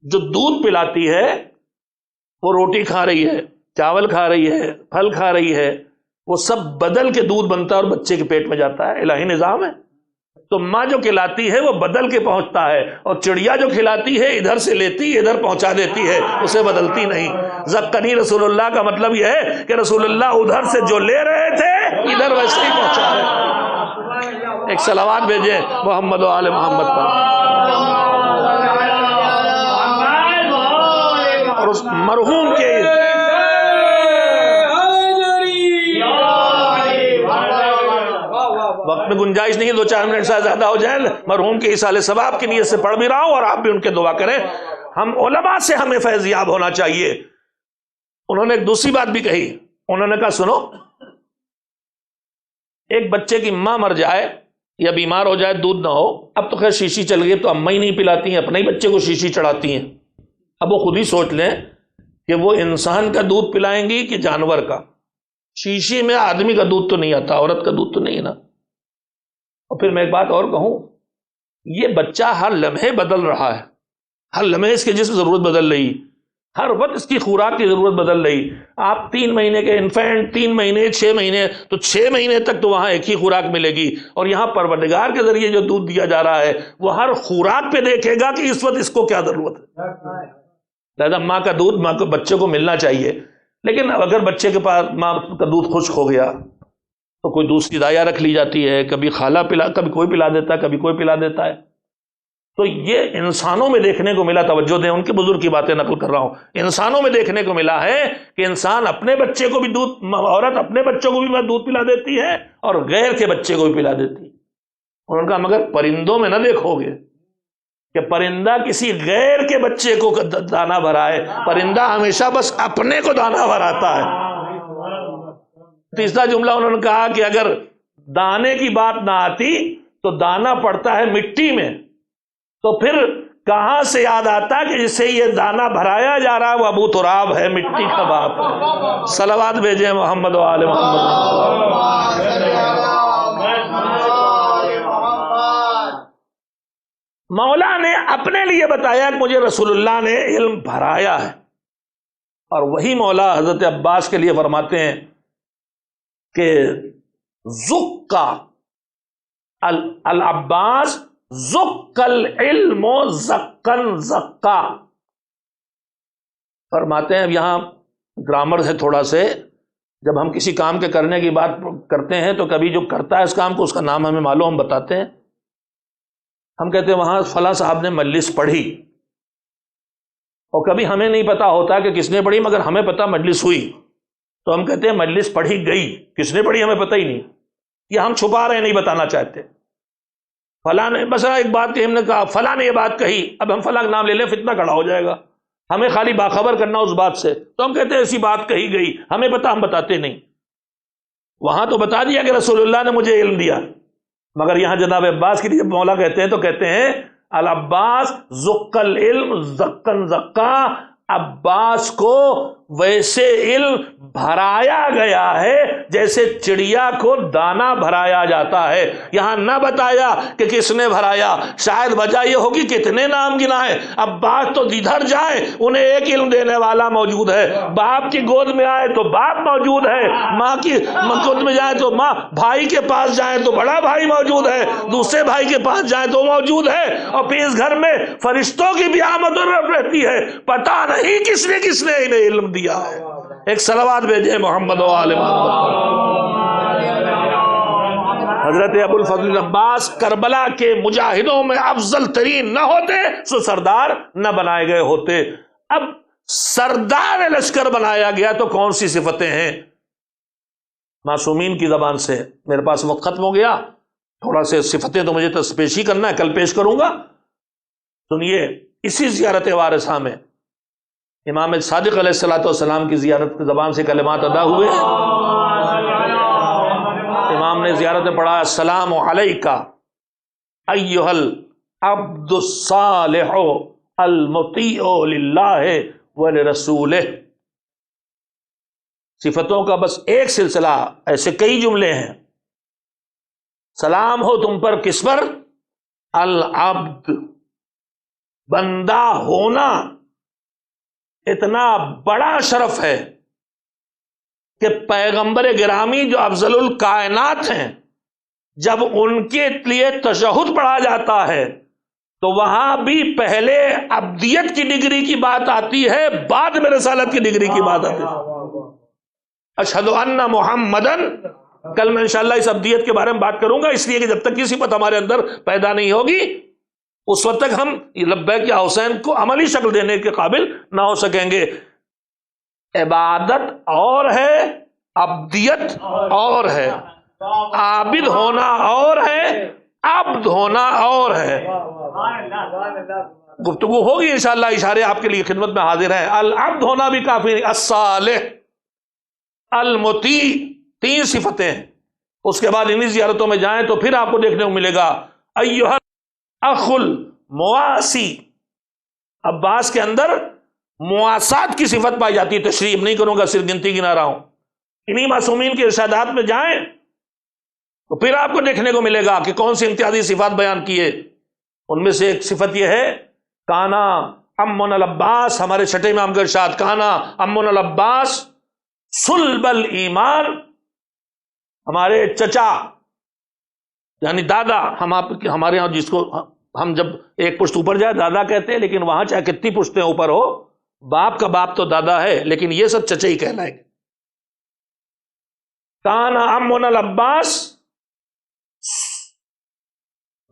جو دودھ پلاتی ہے وہ روٹی کھا رہی ہے، چاول کھا رہی ہے، پھل کھا رہی ہے، وہ سب بدل کے دودھ بنتا ہے اور بچے کے پیٹ میں جاتا ہے، الہی نظام ہے۔ تو ماں جو کھلاتی ہے وہ بدل کے پہنچتا ہے، اور چڑیا جو کھلاتی ہے ادھر سے لیتی ادھر پہنچا دیتی ہے، اسے بدلتی نہیں۔ زقنی رسول اللہ کا مطلب یہ ہے کہ رسول اللہ ادھر سے جو لے رہے تھے ادھر ویسے ہی پہنچا رہے۔ ایک صلوات بھیجیں محمد و آل محمد پر۔ اور اس مرحوم کے وقت میں گنجائش نہیں، 2-4 منٹ سے زیادہ ہو جائیں، مرحوم کے ایصال ثواب کی نیت سے پڑھ بھی رہا ہوں، اور آپ بھی ان کے دعا کریں۔ ہم علماء سے ہمیں فیض یاب ہونا چاہیے۔ انہوں نے ایک دوسری بات بھی کہی، انہوں نے کہا سنو، ایک بچے کی ماں مر جائے یا بیمار ہو جائے، دودھ نہ ہو، اب تو خیر شیشی چل گئی، تو اماں ہی نہیں پلاتی ہیں، اپنے ہی بچے کو شیشی چڑھاتی ہیں۔ اب وہ خود ہی سوچ لیں کہ وہ انسان کا دودھ پلائیں گی کہ جانور کا؟ شیشی میں آدمی کا دودھ تو نہیں آتا، عورت کا دودھ تو نہیں ہے نا۔ اور پھر میں ایک بات اور کہوں، یہ بچہ ہر لمحے بدل رہا ہے، ہر لمحے اس کے جسم ضرورت بدل رہی، ہر وقت اس کی خوراک کی ضرورت بدل رہی۔ آپ 3 مہینے کے انفینٹ، 3 مہینے 6 مہینے، تو 6 مہینے تک تو وہاں ایک ہی خوراک ملے گی، اور یہاں پروردگار کے ذریعے جو دودھ دیا جا رہا ہے وہ ہر خوراک پہ دیکھے گا کہ اس وقت اس کو کیا ضرورت ہے۔ لہذا ماں کا دودھ ماں کو بچے کو ملنا چاہیے، لیکن اگر بچے کے پاس ماں کا دودھ خشک ہو گیا تو کوئی دوسری دائیا رکھ لی جاتی ہے، کبھی خالہ کبھی کوئی پلا دیتا ہے، کبھی کوئی پلا دیتا ہے۔ تو یہ انسانوں میں دیکھنے کو ملا، توجہ دیں، ان کے بزرگ کی باتیں نقل کر رہا ہوں، انسانوں میں دیکھنے کو ملا ہے کہ انسان اپنے بچے کو بھی عورت اپنے بچوں کو بھی دودھ پلا دیتی ہے اور غیر کے بچے کو بھی پلا دیتی ہے۔ انہوں نے کہا مگر پرندوں میں نہ دیکھو گے کہ پرندہ کسی غیر کے بچے کو دانا بھرائے، پرندہ ہمیشہ بس اپنے کو دانا بھراتا ہے۔ تیسرا جملہ انہوں نے کہا کہ اگر دانے کی بات نہ آتی تو دانا پڑتا ہے مٹی میں، تو پھر کہاں سے یاد آتا کہ جسے یہ دانا بھرایا جا رہا ہے وہ ابو تراب ہے، مٹی کا باپ ہے۔ صلوات بھیجیں محمد و آل محمد۔ مولا نے اپنے لیے بتایا کہ مجھے رسول اللہ نے علم بھرایا ہے، اور وہی مولا حضرت عباس کے لیے فرماتے ہیں کہ زکا العباس زک العلم زکن زکا۔ فرماتے ہیں، اب یہاں گرامر ہے تھوڑا سے، جب ہم کسی کام کے کرنے کی بات کرتے ہیں تو کبھی جو کرتا ہے اس کام کو اس کا نام ہمیں معلوم، ہم بتاتے ہیں، ہم کہتے ہیں وہاں فلاں صاحب نے مجلس پڑھی، اور کبھی ہمیں نہیں پتا ہوتا کہ کس نے پڑھی، مگر ہمیں پتا مجلس ہوئی، تو ہم کہتے ہیں مجلس پڑھی گئی، کس نے پڑھی ہمیں پتہ ہی نہیں، یہ ہم چھپا رہے ہیں، نہیں بتانا چاہتے۔ فلاں نے مثلا ایک بات کہ ہم نے کہا فلاں نے یہ بات کہی، اب ہم فلاں نام لے لیں فتنہ کھڑا ہو جائے گا، ہمیں خالی باخبر کرنا اس بات سے، تو ہم کہتے ہیں ایسی بات کہی گئی، ہمیں پتا، ہم بتاتے نہیں۔ وہاں تو بتا دیا کہ رسول اللہ نے مجھے علم دیا، مگر یہاں جناب عباس کے لیے جب مولا کہتے ہیں تو کہتے ہیں العباس زق العلم زقن زقا، عباس کو ویسے علم بھرایا گیا ہے جیسے چڑیا کو دانا بھرایا جاتا ہے۔ یہاں نہ بتایا کہ کس نے بھرایا، شاید وجہ یہ ہوگی کتنے نام گنائے، عباس تو جدھر جائے انہیں ایک علم دینے والا موجود ہے، باپ کی گود میں آئے تو باپ موجود ہے، ماں کی گود میں جائے تو ماں، بھائی کے پاس جائیں تو بڑا بھائی موجود ہے، دوسرے بھائی کے پاس جائیں تو موجود ہے، اور پھر اس گھر میں فرشتوں کی بھی آمد و رفت رہتی ہے، پتہ نہیں کس نے انہیں علم دیا ہے۔ ایک صلوات بھیجے محمد و آل محمد۔ حضرت ابو الفضل عباس کربلا کے مجاہدوں میں افضل ترین نہ ہوتے سو سردار نہ بنائے گئے ہوتے۔ اب سردار لشکر بنایا گیا تو کون سی صفتیں ہیں؟ معصومین کی زبان سے، میرے پاس وقت ختم ہو گیا، تھوڑا سے صفتیں تو مجھے پیش ہی کرنا ہے، کل پیش کروں گا۔ سنیے، اسی زیارت وارثہ میں امام صادق علیہ السلام کی زیارت کی زبان سے کلمات ادا ہوئے ہیں۔ امام نے زیارت میں پڑھا السلام علیکہ ایھا العبد الصالح المطیع للہ ولرسولہ۔ صفتوں کا بس ایک سلسلہ، ایسے کئی جملے ہیں۔ سلام ہو تم پر، کس پر؟ العبد، بندہ ہونا اتنا بڑا شرف ہے کہ پیغمبر گرامی جو افضل الکائنات ہیں، جب ان کے لیے تشہد پڑھا جاتا ہے تو وہاں بھی پہلے عبدیت کی ڈگری کی بات آتی ہے، بعد میں رسالت کی ڈگری کی بات آتی ہے۔ اشہد ان محمدن، کل میں انشاءاللہ اس عبدیت کے بارے میں بات کروں گا، اس لیے کہ جب تک یہ صفت ہمارے اندر پیدا نہیں ہوگی اس وقت تک ہم لبیک یا حسین کو عملی شکل دینے کے قابل نہ ہو سکیں گے۔ عبادت اور ہے، عبدیت اور ہے، عابد ہونا اور ہے، عبد ہونا اور ہے۔ گفتگو ہوگی انشاءاللہ، اشارے آپ کے لیے خدمت میں حاضر ہیں۔ العبد ہونا بھی کافی نہیں، الصالح، المطیع، تین صفتیں۔ اس کے بعد انہی زیارتوں میں جائیں تو پھر آپ کو دیکھنے کو ملے گا ایھا اخ المواسی۔ عباس کے اندر مواسات کی صفت پائی جاتی ہے، تشریح نہیں کروں گا، صرف گنتی گنا رہا ہوں۔ انہی معصومین کے ارشادات میں جائیں تو پھر آپ کو دیکھنے کو ملے گا کہ کون سی امتیازی صفات بیان کیے۔ ان میں سے ایک صفت یہ ہے کانا امن العباس، ہمارے چھٹے امام کا ارشاد، کانا امن العباس صلب الایمان، ہمارے چچا یعنی دادا، ہمارے ہاں جس کو ہم جب ایک پشت اوپر جائے دادا کہتے ہیں، لیکن وہاں چاہے کتنی پشتیں اوپر ہو، باپ کا باپ تو دادا ہے، لیکن یہ سب چچے ہی کہلائیں گے۔ کانا امن العباس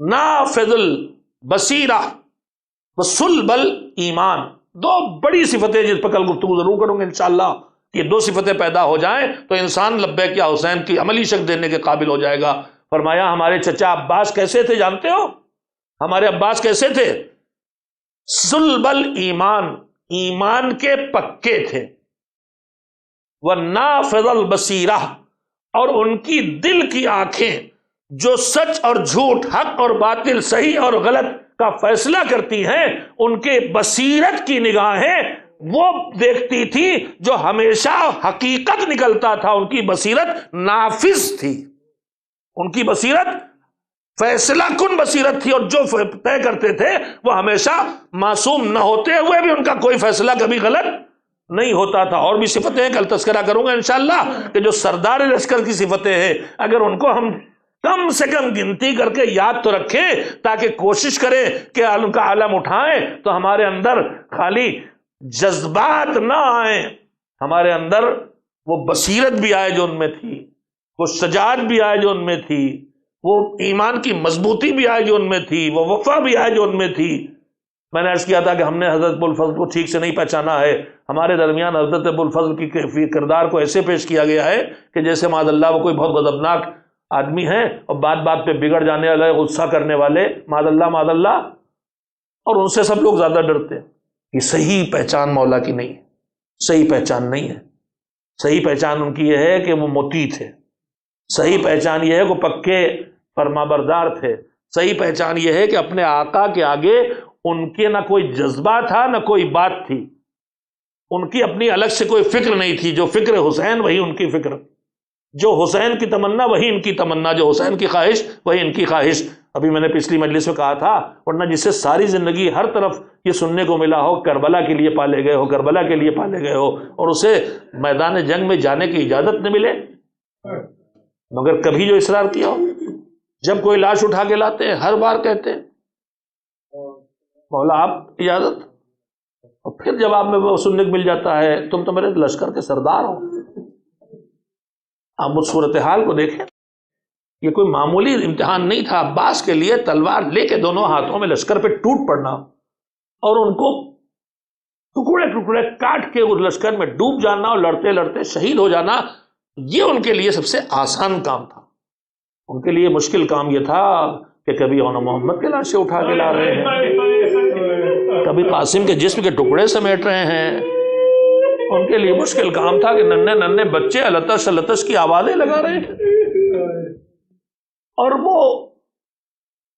نافذ البصیرہ وصلب الایمان، دو بڑی صفتیں جس پر کل گفتگو ضرور کروں گے انشاءاللہ۔ یہ دو صفتیں پیدا ہو جائیں تو انسان لبیک یا حسین کی عملی شکل دینے کے قابل ہو جائے گا۔ فرمایا ہمارے چچا عباس کیسے تھے جانتے ہو؟ ہمارے عباس کیسے تھے؟ صلب الایمان، ایمان کے پکے تھے، وَنَافِذَ الْبَصِیرَہ، اور ان کی دل کی آنکھیں جو سچ اور جھوٹ، حق اور باطل، صحیح اور غلط کا فیصلہ کرتی ہیں، ان کے بصیرت کی نگاہیں وہ دیکھتی تھی جو ہمیشہ حقیقت نکلتا تھا۔ ان کی بصیرت نافذ تھی، ان کی بصیرت فیصلہ کن بصیرت تھی، اور جو طے کرتے تھے وہ ہمیشہ معصوم نہ ہوتے ہوئے بھی ان کا کوئی فیصلہ کبھی غلط نہیں ہوتا تھا۔ اور بھی صفتیں کل تذکرہ کروں گا انشاءاللہ کہ جو سردار لشکر کی صفتیں ہیں، اگر ان کو ہم کم سے کم گنتی کر کے یاد تو رکھیں تاکہ کوشش کریں کہ ان کا علم اٹھائیں، تو ہمارے اندر خالی جذبات نہ آئیں، ہمارے اندر وہ بصیرت بھی آئے جو ان میں تھی، وہ شجاعت بھی آئے جو ان میں تھی، وہ ایمان کی مضبوطی بھی آئے جو ان میں تھی، وہ وفا بھی آئے جو ان میں تھی۔ میں نے عرض کیا تھا کہ ہم نے حضرت ابو الفضل کو ٹھیک سے نہیں پہچانا ہے۔ ہمارے درمیان حضرت ابو الفضل کی کردار کو ایسے پیش کیا گیا ہے کہ جیسے معاذ اللہ وہ کوئی بہت غضبناک آدمی ہیں اور بات بات پہ بگڑ جانے والے، غصہ کرنے والے، معاذ اللہ، اور ان سے سب لوگ زیادہ ڈرتے ہیں۔ یہ صحیح پہچان مولا کی نہیں ہے، صحیح پہچان نہیں ہے۔ صحیح پہچان ان کی یہ ہے کہ وہ مطیع تھے، صحیح پہچان یہ ہے کہ پکے فرمانبردار تھے. صحیح پہچان یہ ہے کہ اپنے آقا کے آگے ان کے نہ کوئی جذبہ تھا نہ کوئی بات تھی، ان کی اپنی الگ سے کوئی فکر نہیں تھی. جو فکر حسین وہی ان کی فکر، جو حسین کی تمنا وہی ان کی تمنا، جو حسین کی خواہش وہی ان کی خواہش. ابھی میں نے پچھلی مجلس میں کہا تھا، ورنہ جسے ساری زندگی ہر طرف یہ سننے کو ملا ہو کربلا کے لیے پالے گئے ہو، کربلا کے لیے پالے گئے ہو، اور اسے میدان جنگ میں جانے کی اجازت نہ ملے، مگر کبھی جو اصرار کیا ہو. جب کوئی لاش اٹھا کے لاتے ہیں ہر بار کہتے ہیں مولا آپ اجازت، اور پھر جواب میں وہ سننے کو مل جاتا ہے تم تو میرے لشکر کے سردار ہو. آپ اس صورتحال کو دیکھیں، یہ کوئی معمولی امتحان نہیں تھا. عباس کے لیے تلوار لے کے دونوں ہاتھوں میں لشکر پہ ٹوٹ پڑنا اور ان کو ٹکڑے ٹکڑے کاٹ کے اس لشکر میں ڈوب جانا اور لڑتے لڑتے شہید ہو جانا، یہ ان کے لیے سب سے آسان کام تھا. ان کے لیے مشکل کام یہ تھا کہ کبھی اونا محمد کے لاشیں اٹھا کے لا رہے ہیں، کبھی قاسم کے جسم کے ٹکڑے سمیٹ رہے ہیں. ان کے لیے مشکل کام تھا کہ ننھے ننھے بچے التش التش کی آوازیں لگا رہے ہیں، اور وہ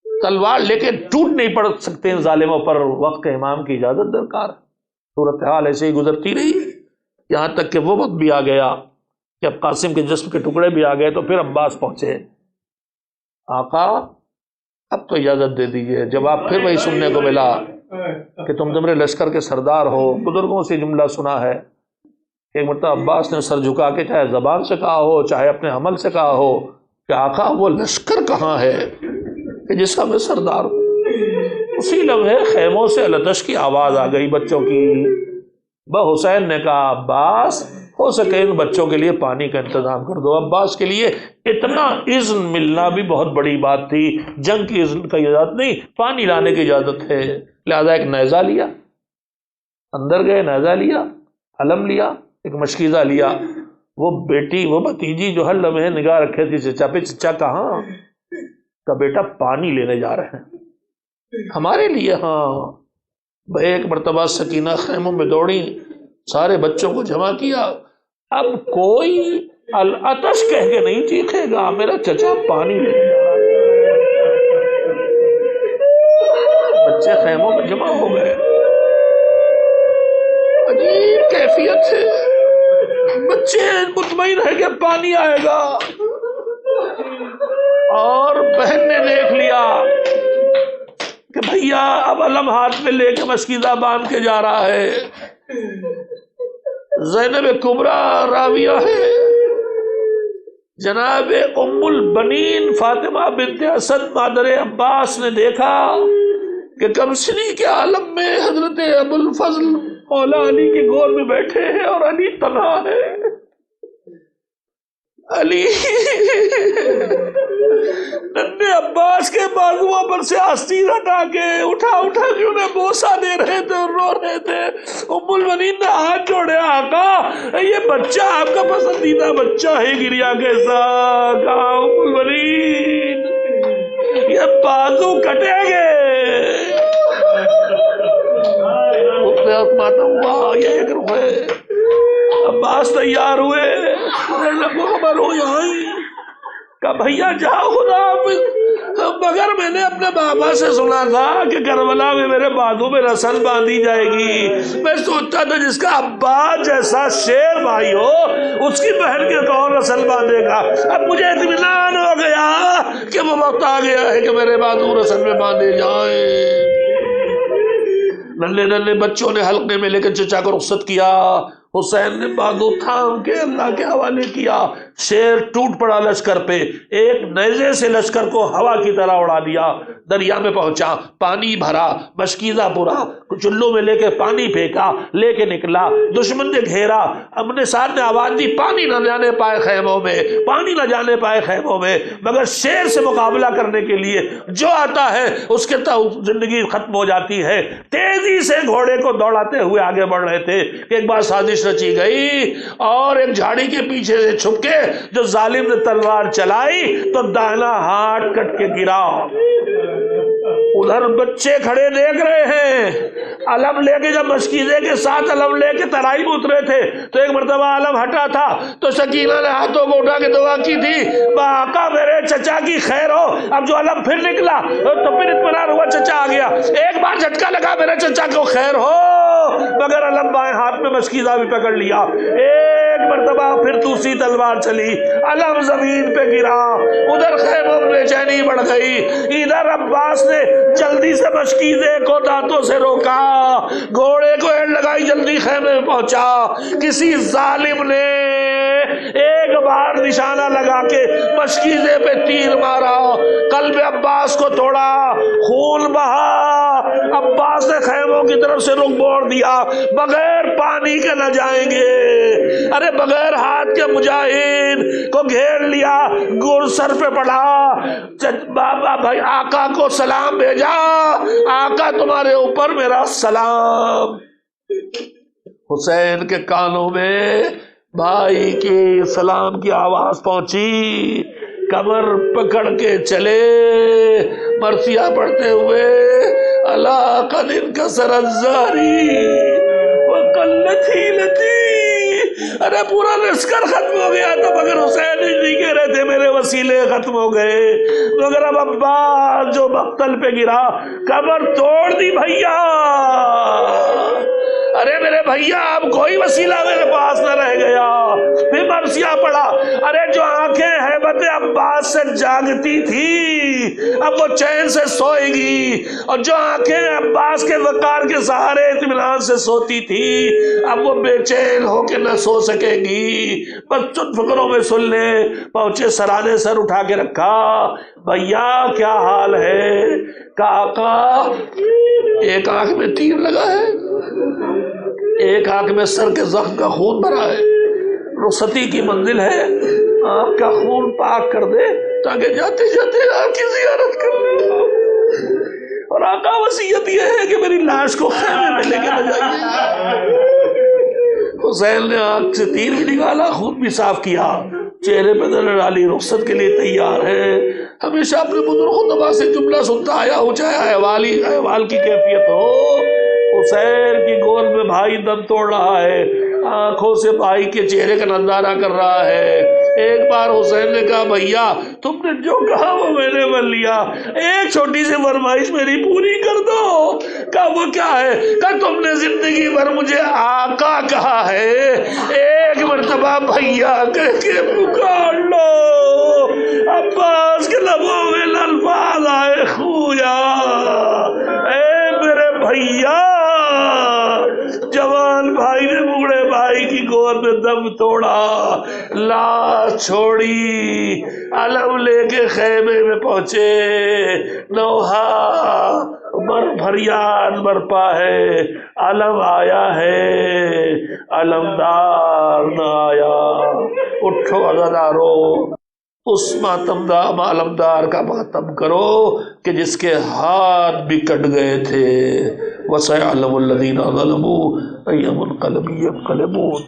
تلوار لے کے ٹوٹ نہیں پڑ سکتے ان ظالموں پر. وقت امام کی اجازت درکار ہے. صورتحال ایسے ہی گزرتی رہی یہاں تک کہ وہ وقت بھی آ گیا کہ اب قاسم کے جسم کے ٹکڑے بھی آ گئے. تو پھر عباس پہنچے، آقا اب تو اجازت دے دیجئے. جواب پھر وہی سننے کو ملا کہ تم میرے لشکر کے سردار ہو. بزرگوں سے جملہ سنا ہے، ایک مرتبہ عباس نے سر جھکا کے چاہے زبان سے کہا ہو چاہے اپنے عمل سے کہا ہو کہ آقا وہ لشکر کہاں ہے کہ جس کا میں سردار ہوں. اسی لمحے خیموں سے التش کی آواز آ گئی بچوں کی. حسین نے کہا عباس ہو سکے ان بچوں کے لیے پانی کا انتظام کر دو. عباس کے لیے اتنا اذن ملنا بھی بہت بڑی بات تھی. جنگ کی اذن کا اجازت نہیں، پانی لانے کی اجازت ہے. لہذا ایک نیزہ لیا، اندر گئے، نیزہ لیا، علم لیا، ایک مشکیزہ لیا. وہ بیٹی وہ بھتیجی جو ہر لمحے نگاہ رکھے تھی چچا پہ، چچا کہاں کا بیٹا پانی لینے جا رہے ہیں ہمارے لیے. ہاں. ایک مرتبہ سکینہ خیموں میں دوڑی، سارے بچوں کو جمع کیا. اب کوئی العطش کہہ کے نہیں چیخے گا میرا چچا پانی لینے جا رہا ہے. بچے خیموں میں جمع ہو گئے. عجیب کیفیت ہے، بچے مطمئن ہے کہ پانی آئے گا، اور بہن نے دیکھ لیا کہ بھیا اب علم ہاتھ میں لے کے مشکیزہ باندھ کے جا رہا ہے. زینب کبریٰ راویہ ہے، جناب ام البنین فاطمہ بنت اسد مادر عباس نے دیکھا کہ کمسنی کے عالم میں حضرت ابو الفضل مولا علی کے گود میں بیٹھے ہیں اور علی تنہا ہے. علی ننھے عباس کے بازوؤں پر سے آستین ہٹا کے اٹھا کے انہیں بوسہ دے رہے تھے اور رو رہے تھے. ام المؤمنین نے ہاتھ جوڑے، آقا یہ بچہ آپ کا پسندیدہ بچہ ہے گریا کے ساتھ. کہا ام المؤمنین یہ بازو کٹیں گے. ماتم ہوا یہ ایک روئے. عباس تیار ہوئے، خبر ہو یہاں کہ بھیا جاؤ خدا حافظ، مگر میں نے اپنے بابا سے سنا تھا کہ کربلا میں میرے بازو میں رسن باندھی جائے گی. میں سوچتا تھا جس کا عباس جیسا شیر بھائی ہو اس کی بہن کے کون رسن باندھے گا. اب مجھے اطمینان ہو گیا کہ وہ وقت آ گیا ہے کہ میرے بازو رسن میں باندھے جائیں. نلے نلے بچوں نے حلقے میں لے کے چچا کو رخصت کیا. حسین نے بازو تھام کے اللہ کے حوالے کیا. شیر ٹوٹ پڑا لشکر پہ، ایک نیزے سے لشکر کو ہوا کی طرح اڑا دیا. دریا میں پہنچا، پانی بھرا، مشکیزہ پورا، چلوں میں لے کے پانی پھینکا، لے کے نکلا. دشمن نے گھیرا، اپنے ساتھ نے آواز دی پانی نہ جانے پائے خیموں میں، پانی نہ جانے پائے خیموں میں. مگر شیر سے مقابلہ کرنے کے لیے جو آتا ہے اس کے زندگی ختم ہو جاتی ہے. تیزی سے گھوڑے کو دوڑاتے ہوئے آگے بڑھ رہے تھے کہ ایک بار سازش رچی گئی اور ایک جھاڑی کے پیچھے سے چھپ کے جو ظالم نے تلوار چلائی تو داہنا ہاتھ کٹ کے گرا. ادھر بچے کھڑے دیکھ رہے ہیں، علم لے کے جب مشکیزے کے ساتھ علم لے کے ترائی میں اترے تھے تو ایک مرتبہ علم ہٹا تھا تو سکینہ نے ہاتھوں کو اٹھا کے دعا کی تھی، آقا میرے چچا کی خیر ہو۔ اب جو علم پھر نکلا تو پھر اطمینان ہوا، چچا آ گیا، ایک بار جھٹکا لگا میرے چچا کو خیر ہو، مگر علم بائیں ہاتھ میں مشکیزہ بھی پکڑ لیا، ایک مرتبہ پھر دوسری تلوار چلی، علم زمین پہ گرا، ادھر خیموں میں بے چینی بڑھ گئی، ادھر عباس نے جلدی سے مشکیزے کو دانتوں سے روکا، گھوڑے کو اینڈ لگائی، جلدی خیمے میں پہنچا، کسی ظالم نے ایک بار نشانہ لگا کے مشکیزے پہ تیر مارا، قلب عباس کو توڑا، خون بہا، عباس نے خیموں کی طرف سے رخ موڑ دیا، بغیر پانی کے نہ جائیں گے، ارے بغیر ہاتھ کے مجاہد کو گھیر لیا، گر سر پہ پڑا، بابا بھائی آقا کو سلام بھیجا، آقا تمہارے اوپر میرا سلام۔ حسین کے کانوں میں بھائی کی سلام کی آواز پہنچی، کمر پکڑ کے چلے، مرثیہ پڑھتے ہوئے، اللہ قد انکسر الزہری وقلت حیلتی، ارے پورا لشکر ختم ہو گیا تھا مگر حسین نہیں کہہ رہے تھے میرے وسیلے ختم ہو گئے، مگر اب عباس جو مقتل پہ گرا، کمر توڑ دی بھیا، ارے میرے بھیا اب کوئی وسیلہ میرے پاس نہ رہ گیا، پھر مرثیہ پڑا، ارے جو آنکھیں ہیبت عباس سے جاگتی تھی اب وہ چین سے سوئے گی، اور جو آنکھیں عباس کے وقار کے سہارے اطمینان سے سوتی تھی اب وہ بے چین ہو کے نہ سو سکے گی، بس چند فکروں میں سن لے، پہنچے سرانے سر اٹھا کے رکھا، بھیا کیا حال ہے؟ کہا آقا ایک آنکھ میں تیر لگا ہے، ایک آنکھ میں سر کے زخم کا خون بھرا ہے، رخصتی کی منزل ہے، آپ کا خون پاک کر دے تاکہ جاتے جاتے آپ کی زیارت کر لیں، اور آقا وصیت یہ ہے کہ میری لاش کو خیمے میں لے کے نہ جائیے۔ حسین نے آنکھ سے تیر بھی نکالا، خون بھی صاف کیا، چہرے پہ نظر ڈالی، رخصت کے لیے تیار ہے۔ ہمیشہ اپنے بزرگ خطبہ سے جملہ سنتا آیا ہوں، چاہے احوال کی کیفیت ہو، حسین کی گود میں بھائی دم توڑ رہا ہے، آنکھوں سے بھائی کے چہرے کا نظارہ کر رہا ہے۔ ایک بار حسین نے کہا بھیا تم نے جو کہا وہ میں نے مان لیا، ایک چھوٹی سی فرمائش میری پوری کر دو۔ کہا وہ کیا ہے؟ کہا تم نے زندگی بھر مجھے آقا کہا ہے، ایک مرتبہ بھیا کہہ کے پکار لو۔ عباس کے لبوں میں الفاظ آئے، خویا اے میرے بھیا، جوان بھائی نے بوڑھے بھائی کی گود میں دم توڑا، لاش چھوڑی، علم لے کے خیمے میں پہنچے، نوحہ فریاد برپا ہے، علم آیا ہے، علمدار نہ آیا، اٹھو عزادارو، اس علمدار کا ماتم کرو کہ جس کے ہاتھ بھی کٹ گئے تھے۔ وَسَيَعْلَمُ الَّذِينَ ظَلَمُوا أَيَّ مُنْقَلَبٍ يَنقَلِبُونَ۔